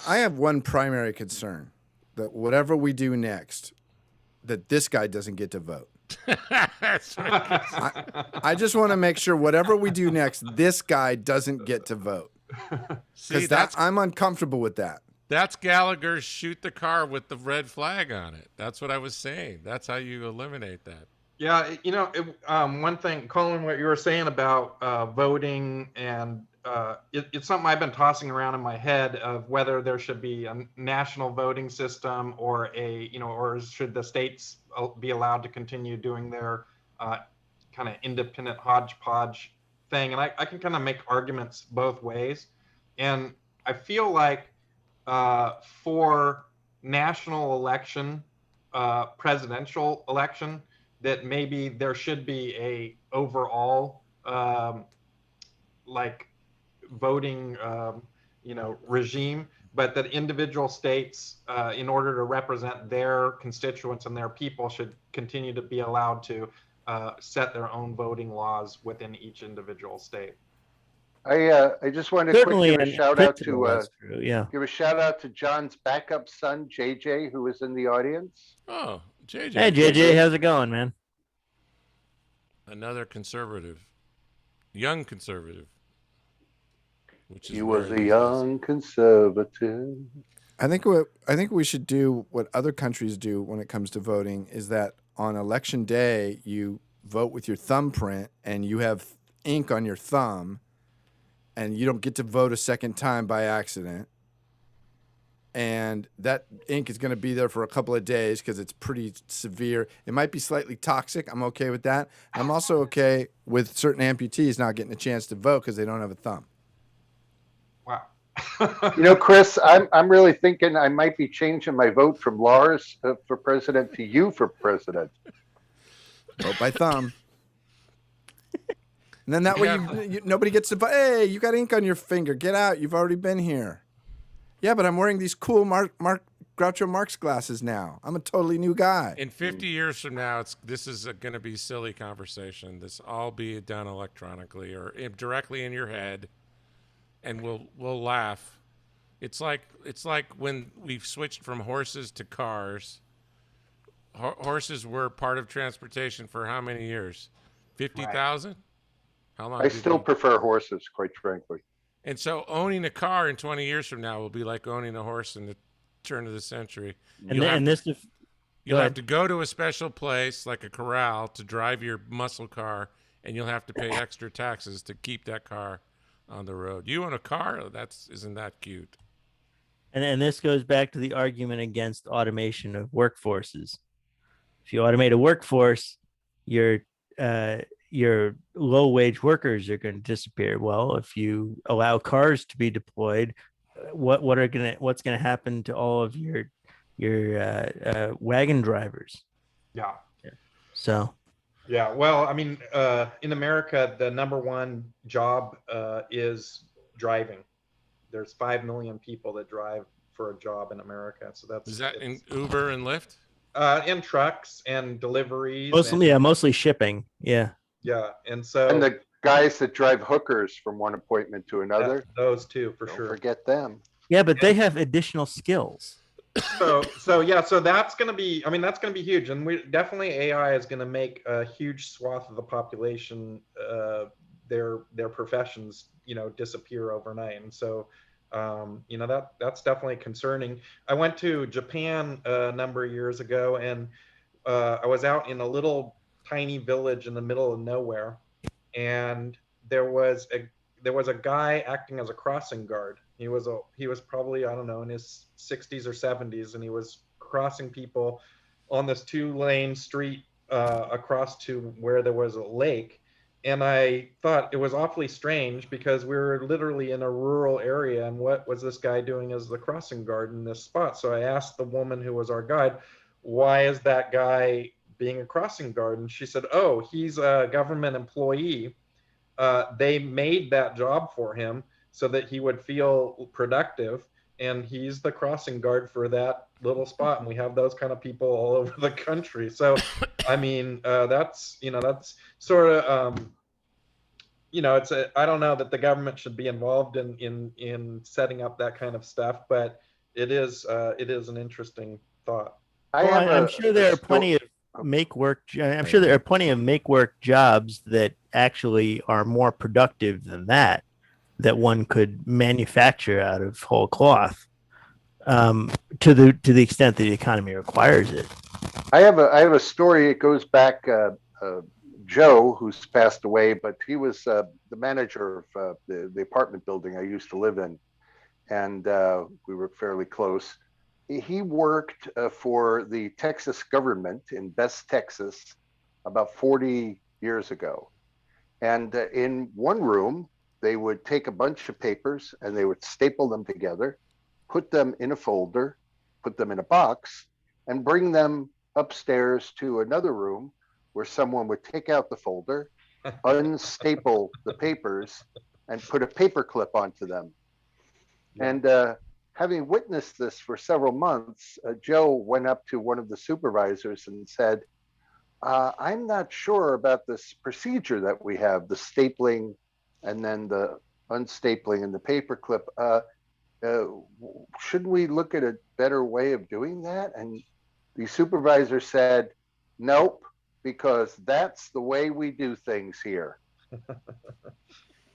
Speaker 8: I have one primary concern, that whatever we do next, that this guy doesn't get to vote.
Speaker 2: That's right.
Speaker 8: I just want to make sure whatever we do next, this guy doesn't get to vote. Because I'm uncomfortable with that.
Speaker 2: That's Gallagher's shoot the car with the red flag on it. That's what I was saying. That's how you eliminate that.
Speaker 7: Yeah, one thing, Colin, what you were saying about voting, and it's something I've been tossing around in my head of whether there should be a national voting system or or should the states be allowed to continue doing their kind of independent hodgepodge thing. And I can kind of make arguments both ways. And I feel like for national election, presidential election, that maybe there should be a overall voting regime, but that individual states, in order to represent their constituents and their people, should continue to be allowed to set their own voting laws within each individual state.
Speaker 4: I just want to quickly give a shout out to give a shout out to John's backup son JJ, who is in the audience.
Speaker 2: Oh, JJ.
Speaker 3: Hey JJ, how's it going, man?
Speaker 2: Another conservative, young conservative.
Speaker 4: He was a young conservative.
Speaker 8: I think we should do what other countries do when it comes to voting, is that on election day you vote with your thumbprint and you have ink on your thumb, and you don't get to vote a second time by accident. And that ink is going to be there for a couple of days because it's pretty severe. It might be slightly toxic. I'm okay with that. I'm also okay with certain amputees not getting a chance to vote because they don't have a thumb.
Speaker 7: Wow.
Speaker 4: Chris, I'm really thinking I might be changing my vote from Lars for president to you for president.
Speaker 8: Vote by thumb. And then that way nobody gets to vote. Hey, you got ink on your finger. Get out. You've already been here. Yeah, but I'm wearing these cool Groucho Marx glasses now. I'm a totally new guy.
Speaker 2: In 50 years from now, this is going to be silly conversation. This all be done electronically or directly in your head, and we'll laugh. It's like when we've switched from horses to cars. Horses were part of transportation for how many years? 50,000? How long?
Speaker 4: I still prefer horses, quite frankly.
Speaker 2: And so owning a car in 20 years from now will be like owning a horse in the turn of the century. You'll have to go to a special place like a corral to drive your muscle car, and you'll have to pay extra taxes to keep that car on the road. You own a car? Isn't that cute?
Speaker 3: And this goes back to the argument against automation of workforces. If you automate a workforce, your low-wage workers are going to disappear. Well, if you allow cars to be deployed, what's going to happen to all of your wagon drivers?
Speaker 7: Yeah.
Speaker 3: So.
Speaker 7: Yeah. Well, I mean, in America, the number one job is driving. There's 5 million people that drive for a job in America. So
Speaker 2: is that in Uber and Lyft?
Speaker 7: And trucks and deliveries.
Speaker 3: Mostly shipping. Yeah.
Speaker 7: Yeah. And
Speaker 4: the guys that drive hookers from one appointment to another.
Speaker 7: Those two, for
Speaker 4: Don't
Speaker 7: sure.
Speaker 4: forget them.
Speaker 3: Yeah, but they have additional skills.
Speaker 7: So that's going to be, that's going to be huge. And definitely AI is going to make a huge swath of the population, their professions, disappear overnight. And so, that's definitely concerning. I went to Japan a number of years ago, and I was out in a little tiny village in the middle of nowhere, and there was a guy acting as a crossing guard. He was probably, I don't know, in his 60s or 70s, and he was crossing people on this 2-lane street across to where there was a lake. And I thought it was awfully strange because we were literally in a rural area, and what was this guy doing as the crossing guard in this spot? So I asked the woman who was our guide, why is that guy being a crossing guard? And she said, oh, he's a government employee. They made that job for him so that he would feel productive, and he's the crossing guard for that little spot. And we have those kind of people all over the country. So I mean, that's sort of I don't know that the government should be involved in setting up that kind of stuff, but it is an interesting thought.
Speaker 3: I'm sure there are plenty of make work. I'm sure there are plenty of make work jobs that actually are more productive than that one could manufacture out of whole cloth, to the extent that the economy requires it.
Speaker 4: I have a story. It goes back. Joe, who's passed away, but he was the manager of the apartment building I used to live in, and we were fairly close. He worked for the Texas government in Best, Texas, about 40 years ago. And in one room, they would take a bunch of papers and they would staple them together, put them in a folder, put them in a box, and bring them upstairs to another room where someone would take out the folder, unstaple the papers, and put a paper clip onto them. And having witnessed this for several months, Joe went up to one of the supervisors and said, I'm not sure about this procedure that we have, the stapling and then the unstapling and the paper clip. Shouldn't we look at a better way of doing that? And the supervisor said, nope, because that's the way we do things here.
Speaker 7: If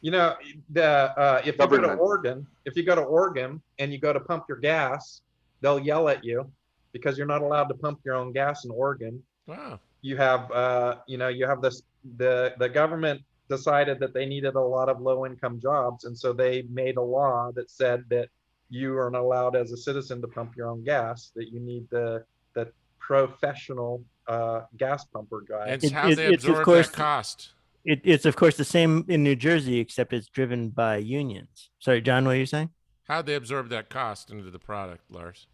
Speaker 7: you go to Oregon and you go to pump your gas, they'll yell at you because you're not allowed to pump your own gas in Oregon.
Speaker 2: Wow.
Speaker 7: You have this, the government decided that they needed a lot of low income jobs. And so they made a law that said that you are not allowed as a citizen to pump your own gas, that you need the professional gas pumper guy.
Speaker 2: And how they absorb that cost.
Speaker 3: It's of course the same in New Jersey, except it's driven by unions. Sorry, John, what are you saying?
Speaker 2: How'd they absorb that cost into the product, Lars?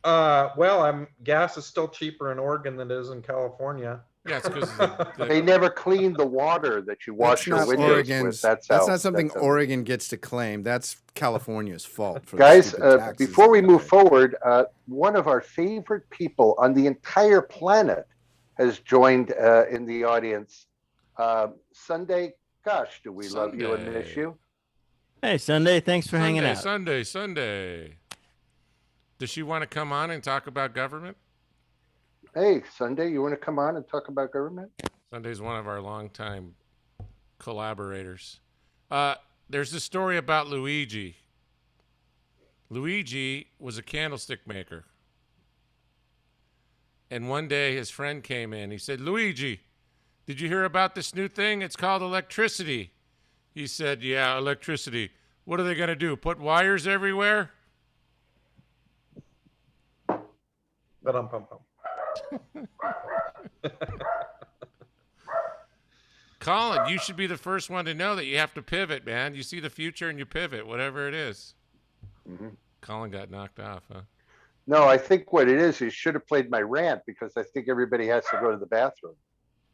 Speaker 7: Gas is still cheaper in Oregon than it is in California.
Speaker 2: Yeah, it's because
Speaker 4: they never clean the water that you wash your windows with. That's
Speaker 8: not something Oregon gets to claim. That's California's fault. For
Speaker 4: guys, before we move forward, one of our favorite people on the entire planet has joined in the audience. Sunday, gosh, do we love you and miss you?
Speaker 3: Hey, Sunday, thanks for hanging out.
Speaker 2: Sunday. Does she want to come on and talk about government?
Speaker 4: Hey, Sunday, you want to come on and talk about government?
Speaker 2: Sunday's one of our longtime collaborators. There's a story about Luigi. Luigi was a candlestick maker. And one day his friend came in. He said, Luigi, did you hear about this new thing? It's called electricity. He said, yeah, electricity. What are they going to do? Put wires everywhere? Colin, you should be the first one to know that you have to pivot, man. You see the future and you pivot, whatever it is. Mm-hmm. Colin got knocked off, huh?
Speaker 4: No, I think what it is, you should have played my rant because I think everybody has to go to the bathroom.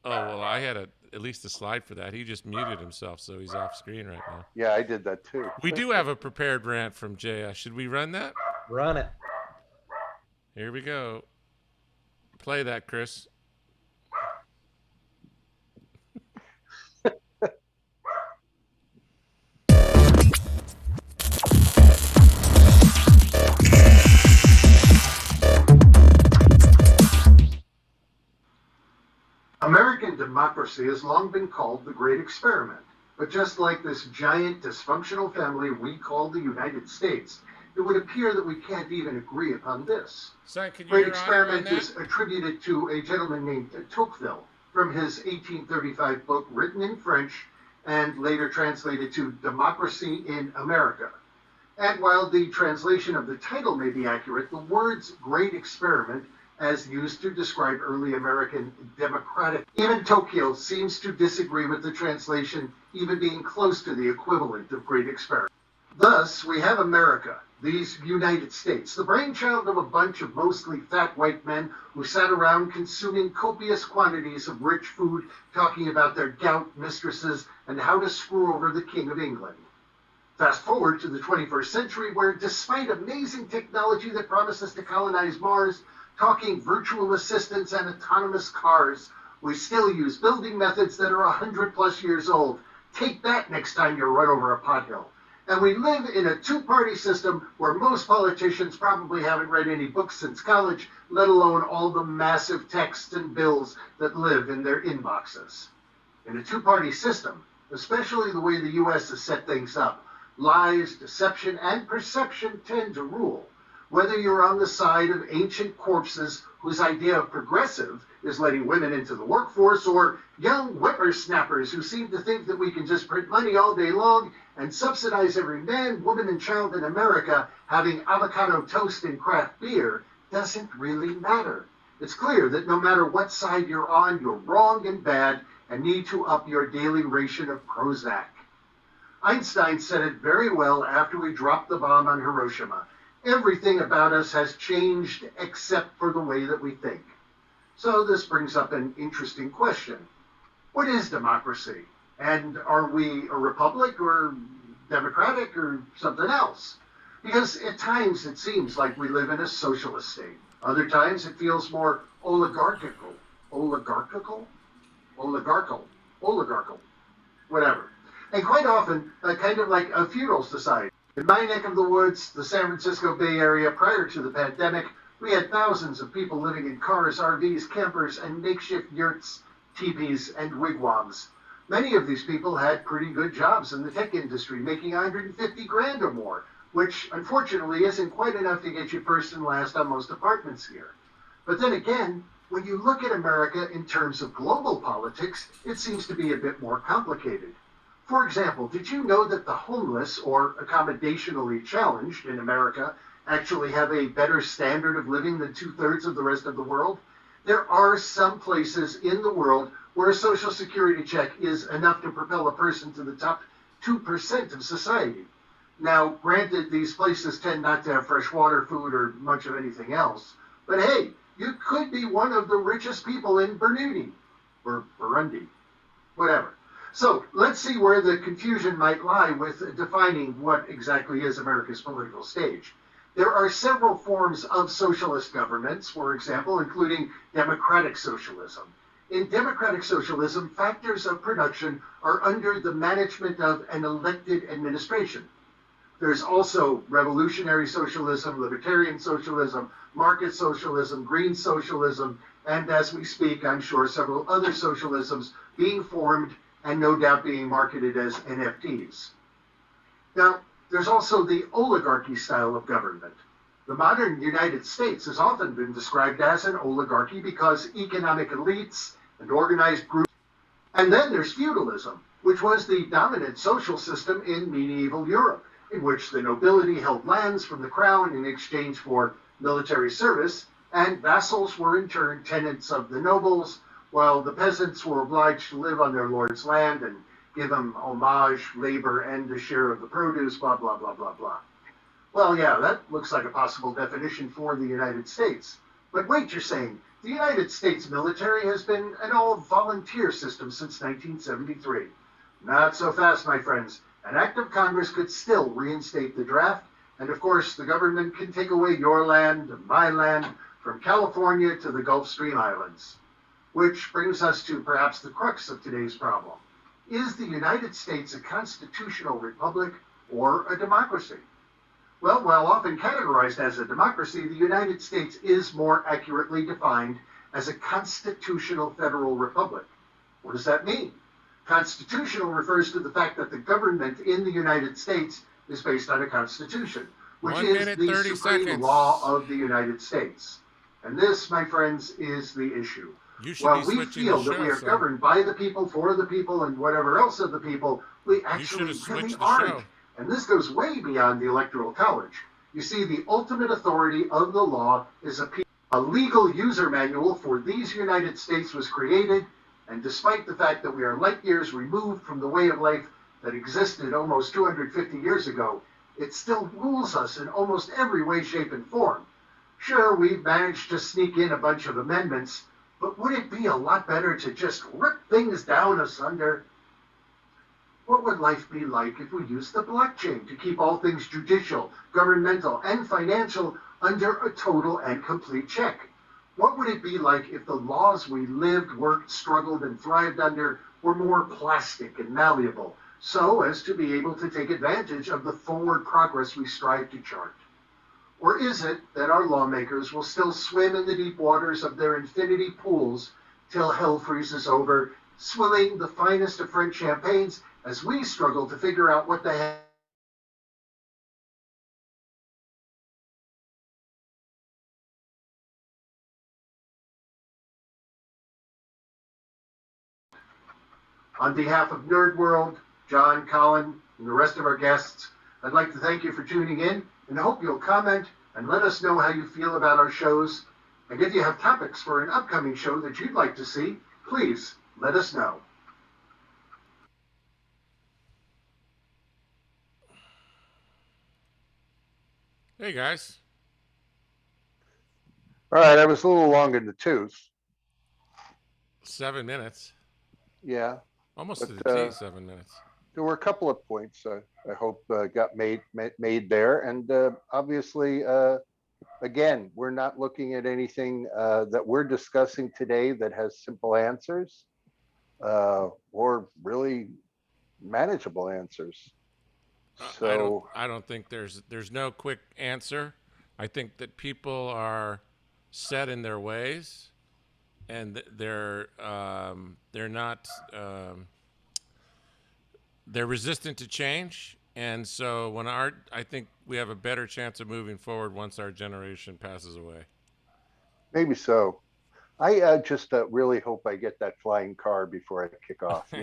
Speaker 2: Oh, well, I had at least a slide for that. He just muted himself, so he's off screen right now.
Speaker 4: Yeah, I did that too.
Speaker 2: We do have a prepared rant from Jay. Should we run that?
Speaker 7: Run it.
Speaker 2: Here we go. Play that, Chris.
Speaker 1: American democracy has long been called the Great Experiment. But just like this giant dysfunctional family we call the United States, it would appear that we can't even agree upon this.
Speaker 2: Son, could you
Speaker 1: Great
Speaker 2: Your Honor on
Speaker 1: Experiment
Speaker 2: that?
Speaker 1: is attributed to a gentleman named Tocqueville from his 1835 book written in French and later translated to Democracy in America. And while the translation of the title may be accurate, the words Great Experiment, as used to describe early American democratic, even Tocqueville seems to disagree with the translation even being close to the equivalent of Great Experiment. Thus, we have America, these United States, the brainchild of a bunch of mostly fat white men who sat around consuming copious quantities of rich food, talking about their gout mistresses and how to screw over the King of England. Fast forward to the 21st century, where despite amazing technology that promises to colonize Mars, talking virtual assistants and autonomous cars, we still use building methods that are 100 plus years old. Take that next time you run over a pothole. And we live in a two-party system where most politicians probably haven't read any books since college, let alone all the massive texts and bills that live in their inboxes. In a two-party system, especially the way the U.S. has set things up, lies, deception, and perception tend to rule. Whether you're on the side of ancient corpses whose idea of progressive is letting women into the workforce, or young whippersnappers who seem to think that we can just print money all day long and subsidize every man, woman, and child in America having avocado toast and craft beer, doesn't really matter. It's clear that no matter what side you're on, you're wrong and bad and need to up your daily ration of Prozac. Einstein said it very well after we dropped the bomb on Hiroshima. Everything about us has changed except for the way that we think. So this brings up an interesting question. What is democracy? And are we a republic or democratic or something else? Because at times it seems like we live in a socialist state. Other times it feels more oligarchical, whatever. And quite often, kind of like a feudal society. In my neck of the woods, the San Francisco Bay Area, prior to the pandemic, we had thousands of people living in cars, RVs, campers, and makeshift yurts, teepees, and wigwams. Many of these people had pretty good jobs in the tech industry, making 150 grand or more, which unfortunately isn't quite enough to get you first and last on most apartments here. But then again, when you look at America in terms of global politics, it seems to be a bit more complicated. For example, did you know that the homeless, or accommodationally challenged in America, actually have a better standard of living than 2/3 of the rest of the world? There are some places in the world where a social security check is enough to propel a person to the top 2% of society. Now, granted, these places tend not to have fresh water, food, or much of anything else. But hey, you could be one of the richest people in Burundi, or Burundi, whatever. So let's see where the confusion might lie with defining what exactly is America's political stage. There are several forms of socialist governments, for example, including democratic socialism. In democratic socialism, factors of production are under the management of an elected administration. There's also revolutionary socialism, libertarian socialism, market socialism, green socialism, and as we speak, I'm sure several other socialisms being formed and no doubt being marketed as NFTs. Now, there's also the oligarchy style of government. The modern United States has often been described as an oligarchy because economic elites and organized groups. And then there's feudalism, which was the dominant social system in medieval Europe, in which the nobility held lands from the crown in exchange for military service, and vassals were in turn tenants of the nobles, while the peasants were obliged to live on their lord's land and give them homage, labor, and a share of the produce, blah, blah, blah, blah, blah. Well, yeah, that looks like a possible definition for the United States. But wait, you're saying, the United States military has been an all-volunteer system since 1973. Not so fast, my friends. An act of Congress could still reinstate the draft, and of course, the government can take away your land, my land, from California to the Gulf Stream Islands. Which brings us to perhaps the crux of today's problem. Is the United States a constitutional republic or a democracy? Well, while often categorized as a democracy, the United States is more accurately defined as a constitutional federal republic. What does that mean? Constitutional refers to the fact that the government in the United States is based on a constitution, which
Speaker 2: 1
Speaker 1: is
Speaker 2: minute,
Speaker 1: the
Speaker 2: 30
Speaker 1: supreme
Speaker 2: seconds.
Speaker 1: law of the United States. And this, my friends, is the issue.
Speaker 2: You should
Speaker 1: While
Speaker 2: be
Speaker 1: we
Speaker 2: switching
Speaker 1: feel
Speaker 2: the
Speaker 1: that we
Speaker 2: show,
Speaker 1: are
Speaker 2: son.
Speaker 1: governed by the people, for the people, and whatever else of the people, we
Speaker 2: You should
Speaker 1: actually
Speaker 2: have
Speaker 1: really
Speaker 2: switched the
Speaker 1: aren't.
Speaker 2: show.
Speaker 1: And this goes way beyond the Electoral College. You see, the ultimate authority of the law is a legal user manual for these United States was created, and despite the fact that we are light years removed from the way of life that existed almost 250 years ago, it still rules us in almost every way, shape, and form. Sure, we've managed to sneak in a bunch of amendments, but would it be a lot better to just rip things down asunder? What would life be like if we used the blockchain to keep all things judicial, governmental, and financial under a total and complete check? What would it be like if the laws we lived, worked, struggled, and thrived under were more plastic and malleable, so as to be able to take advantage of the forward progress we strive to chart? Or is it that our lawmakers will still swim in the deep waters of their infinity pools till hell freezes over, swilling the finest of French champagnes as we struggle to figure out what the heck? On behalf of NerdWorld, John, Colin, and the rest of our guests, I'd like to thank you for tuning in and hope you'll comment and let us know how you feel about our shows. And if you have topics for an upcoming show that you'd like to see, please let us know.
Speaker 2: Hey, guys.
Speaker 4: All right, I was a little long in the tooth.
Speaker 2: 7 minutes.
Speaker 4: Yeah,
Speaker 2: Almost
Speaker 4: But,
Speaker 2: to the T, 7 minutes.
Speaker 4: there were a couple of points I hope got made there, and obviously, again, we're not looking at anything that we're discussing today that has simple answers or really manageable answers. So
Speaker 2: I don't think there's no quick answer. I think that people are set in their ways, and they're not they're resistant to change. And so I think we have a better chance of moving forward once our generation passes away.
Speaker 4: maybe so. I just really hope I get that flying car before I kick off.
Speaker 3: I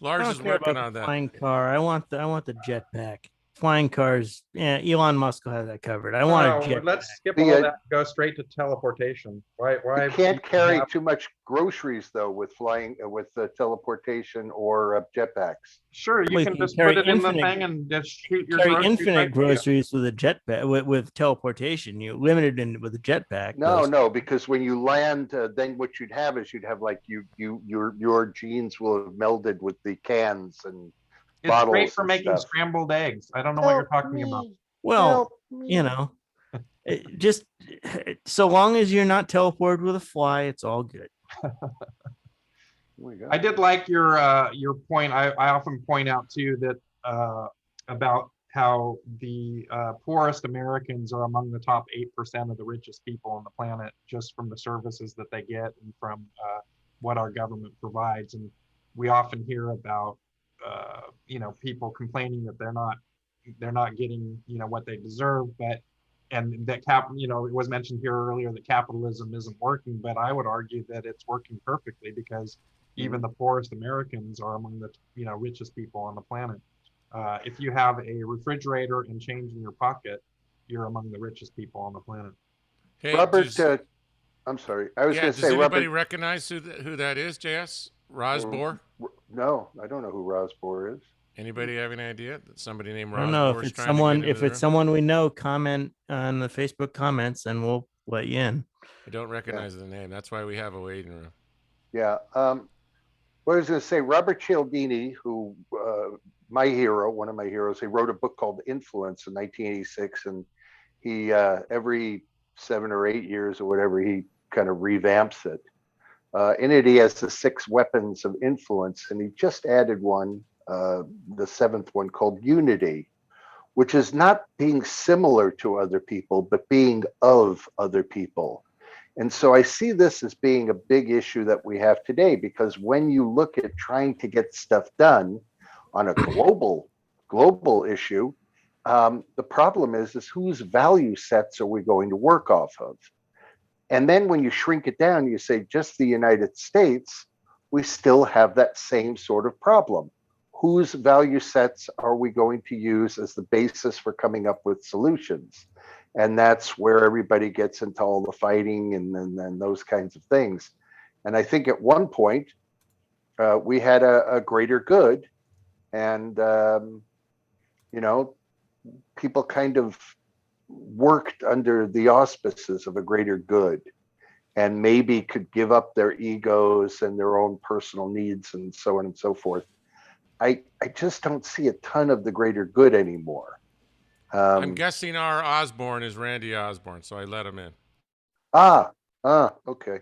Speaker 2: Lars
Speaker 3: don't
Speaker 2: is
Speaker 3: care
Speaker 2: working
Speaker 3: about
Speaker 2: on
Speaker 3: the
Speaker 2: that.
Speaker 3: flying car. I want the jetpack. Flying cars. Yeah, Elon Musk will have that covered. I want a jetpack.
Speaker 7: Let's skip
Speaker 4: The,
Speaker 7: all
Speaker 4: uh,
Speaker 7: that. Go straight to teleportation. Why?
Speaker 4: You can't carry too much groceries though with flying with teleportation or jetpacks.
Speaker 7: Sure, you
Speaker 3: Well,
Speaker 7: can
Speaker 3: you
Speaker 7: just
Speaker 3: carry
Speaker 7: put it in the
Speaker 3: infinite-
Speaker 7: thing and just shoot your
Speaker 3: Carry
Speaker 7: groceries
Speaker 3: infinite
Speaker 7: right to you.
Speaker 3: groceries with a jetpack with teleportation. You limited in with a jetpack.
Speaker 4: No, because when you land, then what you'd have is like your genes will have melded with the cans and
Speaker 7: It's
Speaker 4: bottles
Speaker 7: great for
Speaker 4: and
Speaker 7: making
Speaker 4: stuff.
Speaker 7: scrambled eggs. I don't know what you're talking about.
Speaker 3: Well, you know, just so long as you're not teleported with a fly, it's all good.
Speaker 7: I did like your point. I often point out too that about how the poorest Americans are among the top 8% of the richest people on the planet, just from the services that they get and from what our government provides. And we often hear about people complaining that they're not getting what they deserve, and that it was mentioned here earlier that capitalism isn't working, but I would argue that it's working perfectly because even the poorest Americans are among the richest people on the planet. If you have a refrigerator and change in your pocket, you're among the richest people on the planet.
Speaker 2: Hey,
Speaker 4: Robert, I'm sorry. I was going to say,
Speaker 2: does anybody
Speaker 4: Robert.
Speaker 2: recognize who that is, JS? Roz Bohr?
Speaker 4: No, I don't know who Roz Bohr is.
Speaker 2: Anybody have any idea that somebody named
Speaker 3: I
Speaker 2: Roz
Speaker 3: don't know
Speaker 2: Bohr
Speaker 3: if
Speaker 2: is
Speaker 3: it's
Speaker 2: trying to get into
Speaker 3: if
Speaker 2: the
Speaker 3: it's
Speaker 2: room?
Speaker 3: someone we know. Comment on the Facebook comments, and we'll let you in.
Speaker 2: I don't recognize the name. That's why we have a waiting room.
Speaker 4: Yeah. What I was going to say, Robert Cialdini, who my hero, one of my heroes, he wrote a book called Influence in 1986, and he every 7 or 8 years or whatever, he kind of revamps it. In it, he has the 6 weapons of influence, and he just added one, the 7th one, called Unity, which is not being similar to other people, but being of other people. And so I see this as being a big issue that we have today, because when you look at trying to get stuff done on a global issue, The problem is whose value sets are we going to work off of? And then when you shrink it down, you say just the United States, we still have that same sort of problem. Whose value sets are we going to use as the basis for coming up with solutions? And that's where everybody gets into all the fighting and those kinds of things. And I think at one point, we had a greater good, and people kind of worked under the auspices of a greater good, and maybe could give up their egos and their own personal needs and so on and so forth. I just don't see a ton of the greater good anymore.
Speaker 2: I'm guessing our Osborne is Randy Osborne, so I let him in.
Speaker 4: Okay.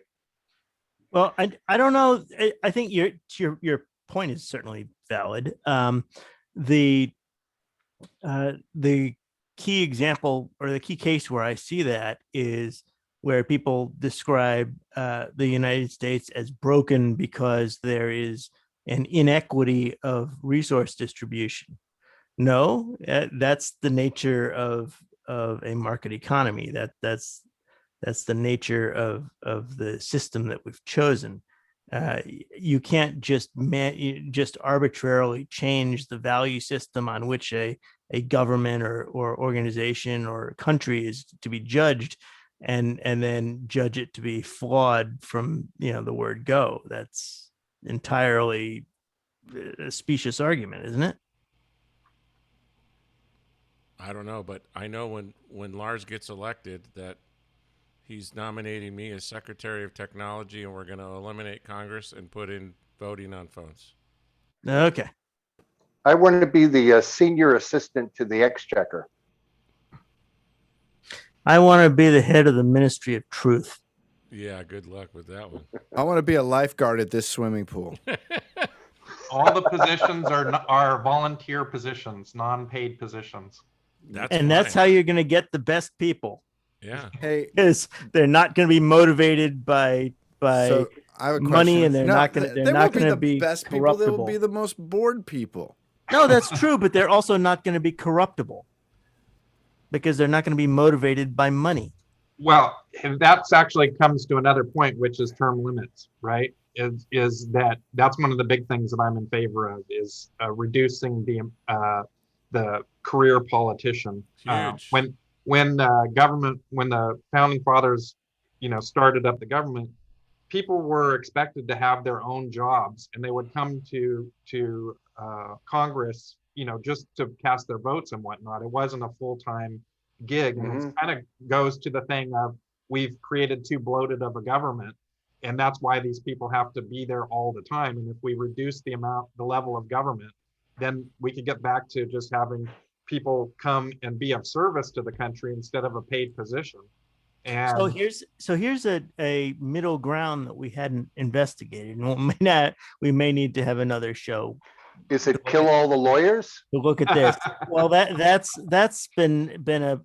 Speaker 3: Well, I don't know. I think your point is certainly valid. The key example or the key case where I see that is where people describe the United States as broken because there is an inequity of resource distribution. No, that's the nature of a market economy. That's the nature of the system that we've chosen. You can't just arbitrarily change the value system on which a government or organization or country is to be judged, and then judge it to be flawed from the word go. That's entirely a specious argument, isn't it?
Speaker 2: I don't know, but I know when Lars gets elected that he's nominating me as Secretary of Technology, and we're going to eliminate Congress and put in voting on phones.
Speaker 3: Okay.
Speaker 4: I want to be the senior assistant to the Exchequer.
Speaker 3: I want to be the head of the Ministry of Truth.
Speaker 2: Yeah, good luck with that one.
Speaker 8: I want to be a lifeguard at this swimming pool.
Speaker 7: All the positions are volunteer positions, non-paid positions.
Speaker 3: That's how you're going to get the best people.
Speaker 2: Yeah.
Speaker 8: Hey,
Speaker 3: because they're not going to be motivated by
Speaker 8: so I have a
Speaker 3: money,
Speaker 8: question.
Speaker 3: and they're not going to be
Speaker 8: best people.
Speaker 3: corruptible.
Speaker 8: They will be the most bored people.
Speaker 3: No, that's true, but they're also not going to be corruptible because they're not going to be motivated by money.
Speaker 7: Well, that's actually comes to another point, which is term limits, right? Is that's one of the big things that I'm in favor of is reducing the career politician.
Speaker 2: Huge.
Speaker 7: When the founding fathers, started up the government, people were expected to have their own jobs, and they would come to Congress, just to cast their votes and whatnot. It wasn't a full-time gig. And it kind of goes to the thing of we've created too bloated of a government, and that's why these people have to be there all the time. And if we reduce the level of government, then we could get back to just having people come and be of service to the country instead of a paid position. And
Speaker 3: so here's a middle ground that we hadn't investigated, and we may need to have another show.
Speaker 4: Is it kill all the lawyers?
Speaker 3: To look at this. Well, that's been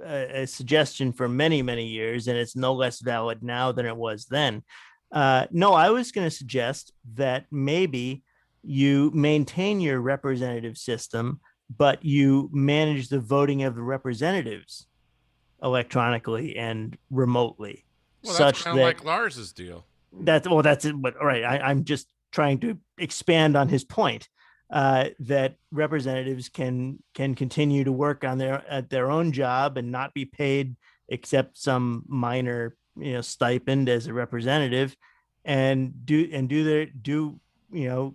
Speaker 3: a suggestion for many years, and it's no less valid now than it was then. No, I was going to suggest that maybe you maintain your representative system, but you manage the voting of the representatives electronically and remotely.
Speaker 2: Well, that's kind of like Lars's deal.
Speaker 3: That's it. But all right, I'm just trying to expand on his point that representatives can continue to work on their own job and not be paid except some minor stipend as a representative, and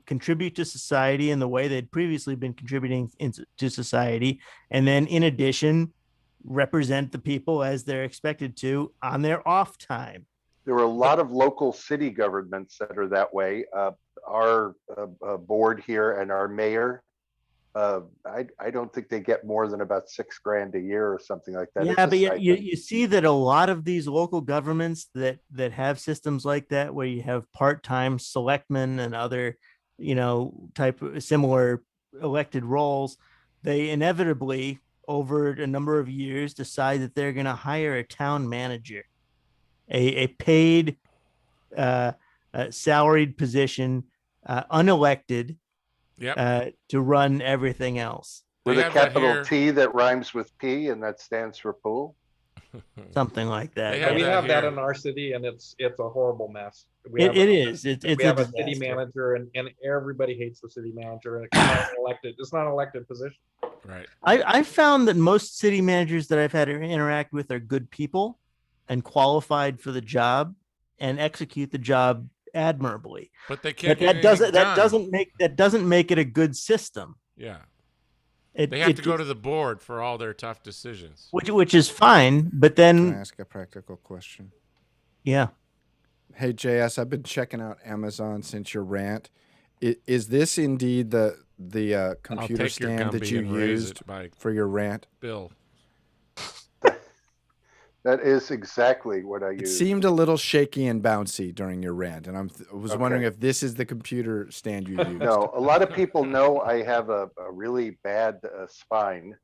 Speaker 3: contribute to society in the way they'd previously been contributing to society, and then in addition represent the people as they're expected to on their off time.
Speaker 4: There are a lot of local city governments that are that way. Our board here and our mayor, I don't think they get more than about $6,000 a year or something like that.
Speaker 3: Yeah, but you see that a lot of these local governments that have systems like that, where you have part-time selectmen and other, type of similar elected roles, they inevitably over a number of years decide that they're going to hire a town manager, a paid salaried position, unelected,
Speaker 2: yep,
Speaker 3: to run everything else.
Speaker 4: With a
Speaker 2: have that
Speaker 4: capital
Speaker 2: here.
Speaker 4: T that rhymes with P, and that stands for pool.
Speaker 3: Something like that.
Speaker 2: They
Speaker 7: Yeah, we
Speaker 2: that
Speaker 7: have that
Speaker 2: here.
Speaker 7: in our city, and it's a horrible mess.
Speaker 3: It is. It's
Speaker 7: We
Speaker 3: a
Speaker 7: have a city
Speaker 3: disaster.
Speaker 7: manager, and everybody hates the city manager, and it's not an elected. It's not an elected position.
Speaker 2: Right.
Speaker 3: I found that most city managers that I've had to interact with are good people and qualified for the job and execute the job admirably.
Speaker 2: But they can't
Speaker 3: But
Speaker 2: get anything
Speaker 3: that
Speaker 2: done.
Speaker 3: doesn't make it a good system.
Speaker 2: Yeah.
Speaker 3: It,
Speaker 2: They have
Speaker 3: it-
Speaker 2: to go to the board for all their tough decisions.
Speaker 3: which is fine, but
Speaker 8: Can I
Speaker 3: then
Speaker 8: ask a practical question?
Speaker 3: yeah.
Speaker 8: Hey, JS, I've been checking out Amazon since your rant. Is this indeed the
Speaker 2: I'll
Speaker 8: computer
Speaker 2: take your
Speaker 8: stand that
Speaker 2: Gumby
Speaker 8: you
Speaker 2: and raise
Speaker 8: used
Speaker 2: it by
Speaker 8: for your rant?
Speaker 2: Bill.
Speaker 4: That is exactly what I
Speaker 8: It
Speaker 4: use.
Speaker 8: seemed a little shaky and bouncy during your rant, and I was wondering
Speaker 4: Okay.
Speaker 8: if this is the computer stand you used.
Speaker 4: No, a lot of people know I have a really bad spine.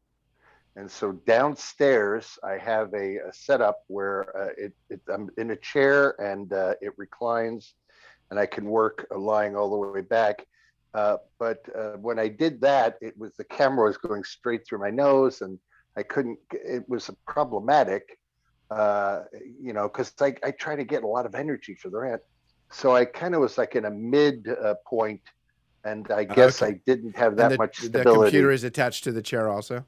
Speaker 4: And so downstairs, I have a setup where I'm in a chair and it reclines and I can work lying all the way back. But when I did that, the camera was going straight through my nose and it was problematic, because I try to get a lot of energy for the rant. So I kind of was like in a mid point, and I guess I didn't have that much stability.
Speaker 8: The computer is attached to the chair also?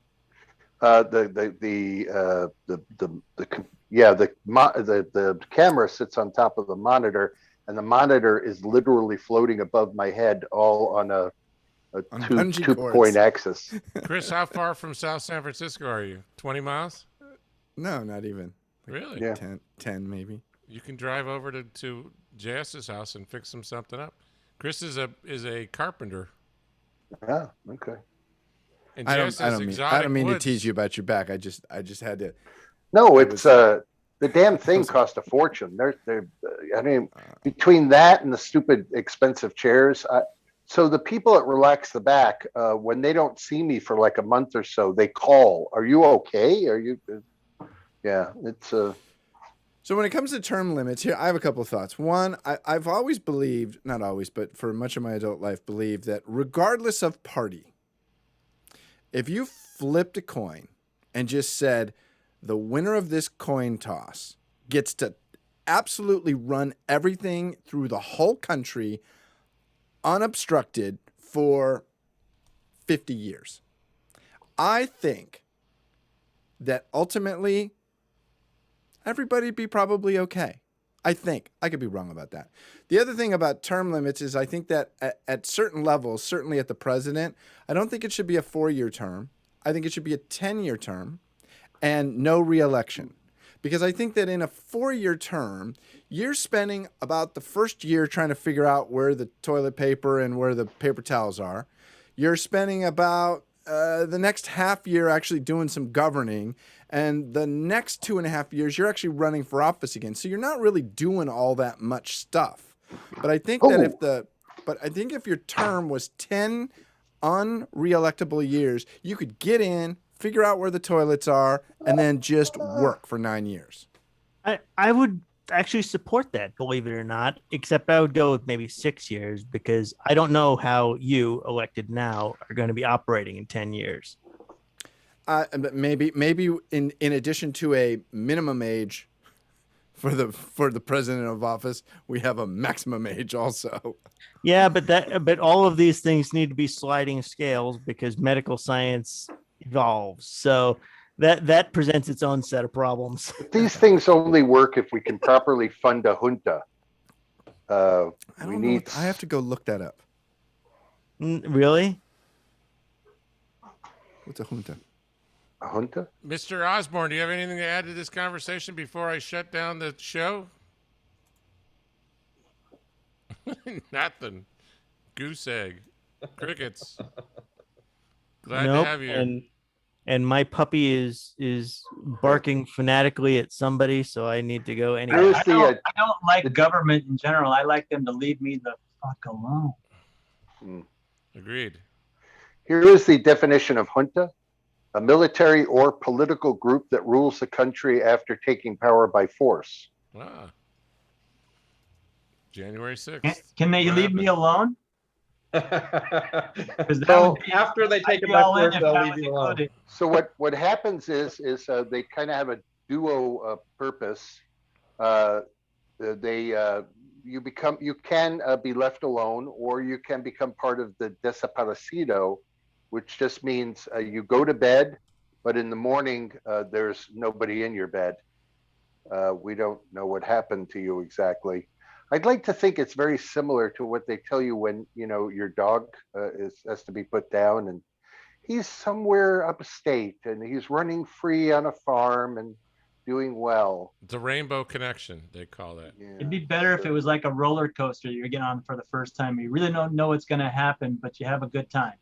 Speaker 4: The camera sits on top of the monitor, and the monitor is literally floating above my head, all on a two point axis.
Speaker 2: Chris, how far from South San Francisco are you? 20 miles?
Speaker 8: No, not even.
Speaker 2: Really?
Speaker 4: Yeah.
Speaker 8: 10 maybe.
Speaker 2: You can drive over to JS's house and fix him something up. Chris is a carpenter.
Speaker 4: Ah, okay.
Speaker 2: And
Speaker 8: I
Speaker 2: JS has
Speaker 8: don't mean to
Speaker 2: woods.
Speaker 8: tease you about your back. I just had to.
Speaker 4: No, it's the damn thing cost a fortune. I mean, between that and the stupid expensive chairs. So the people at Relax the Back, when they don't see me for like a month or so, they call. Are you okay? Are you? Yeah, it's
Speaker 8: So when it comes to term limits, here I have a couple of thoughts. One, I've always believed, not always, but for much of my adult life, believed that regardless of party, if you flipped a coin and just said the winner of this coin toss gets to absolutely run everything through the whole country unobstructed for 50 years, I think that ultimately everybody'd be probably okay. I think. I could be wrong about that. The other thing about term limits is I think that at certain levels, certainly at the president, I don't think it should be a 4-year term. I think it should be a 10-year term and no reelection. Because I think that in a 4-year term, you're spending about the first year trying to figure out where the toilet paper and where the paper towels are. You're spending about the next half year actually doing some governing, and the next 2.5 years you're actually running for office again. So you're not really doing all that much stuff. But I think that if your term was 10 unreelectable years, you could get in, figure out where the toilets are, and then just work for 9 years.
Speaker 3: I would actually support that, believe it or not, except I would go with maybe 6 years because I don't know how you elected now are going to be operating in 10 years.
Speaker 8: But maybe in addition to a minimum age for the president of office, we have a maximum age also.
Speaker 3: Yeah, but all of these things need to be sliding scales because medical science evolves. So that presents its own set of problems.
Speaker 4: these things only work if we can properly fund a junta.
Speaker 8: I have to go look that up.
Speaker 3: Really?
Speaker 8: What's a junta?
Speaker 4: A junta?
Speaker 2: Mr. Osborne, do you have anything to add to this conversation before I shut down the show? Nothing. Goose egg. Crickets. Glad to have you.
Speaker 3: And my puppy is barking fanatically at somebody, so I need to go anyway.
Speaker 4: Here's
Speaker 9: I don't like government in general. I like them to leave me the fuck alone.
Speaker 2: Agreed.
Speaker 4: Here is the definition of junta: a military or political group that rules the country after taking power by force.
Speaker 2: January 6th.
Speaker 9: Can they leave me alone?
Speaker 7: Well, after they take it by force, they'll leave you alone.
Speaker 9: included.
Speaker 4: So what happens is they kind of have a duo purpose. You can be left alone, or you can become part of the desaparecido, which just means you go to bed, but in the morning there's nobody in your bed. We don't know what happened to you exactly. I'd like to think it's very similar to what they tell you when your dog has to be put down, and he's somewhere upstate and he's running free on a farm and doing well.
Speaker 2: The Rainbow Connection, they call that.
Speaker 4: Yeah,
Speaker 9: It'd be better if it was like a roller coaster you're getting on for the first time. You really don't know what's going to happen, but you have a good time.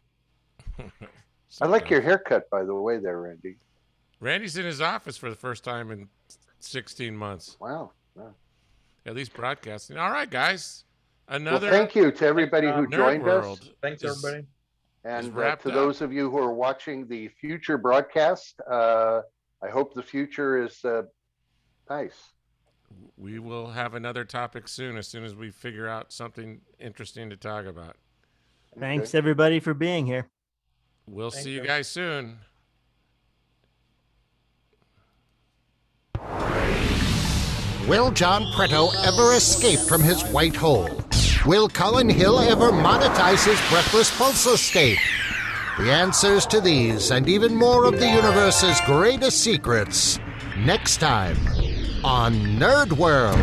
Speaker 4: I like your haircut, by the way, there, Randy.
Speaker 2: Randy's in his office for the first time in 16 months.
Speaker 4: Wow.
Speaker 2: At least broadcasting. All right, guys.
Speaker 4: Well, thank you to everybody who joined us.
Speaker 2: NerdWorld
Speaker 7: Thanks, everybody.
Speaker 4: And
Speaker 2: wrapped
Speaker 4: to
Speaker 2: up.
Speaker 4: those of you who are watching the future broadcast, I hope the future is nice.
Speaker 2: We will have another topic soon as we figure out something interesting to talk about.
Speaker 3: Thanks everybody for being here.
Speaker 2: We'll see you guys soon.
Speaker 1: Will John Preto ever escape from his white hole? Will Colin Hill ever monetize his breathless pulse state? The answers to these and even more of the universe's greatest secrets next time on NerdWorld.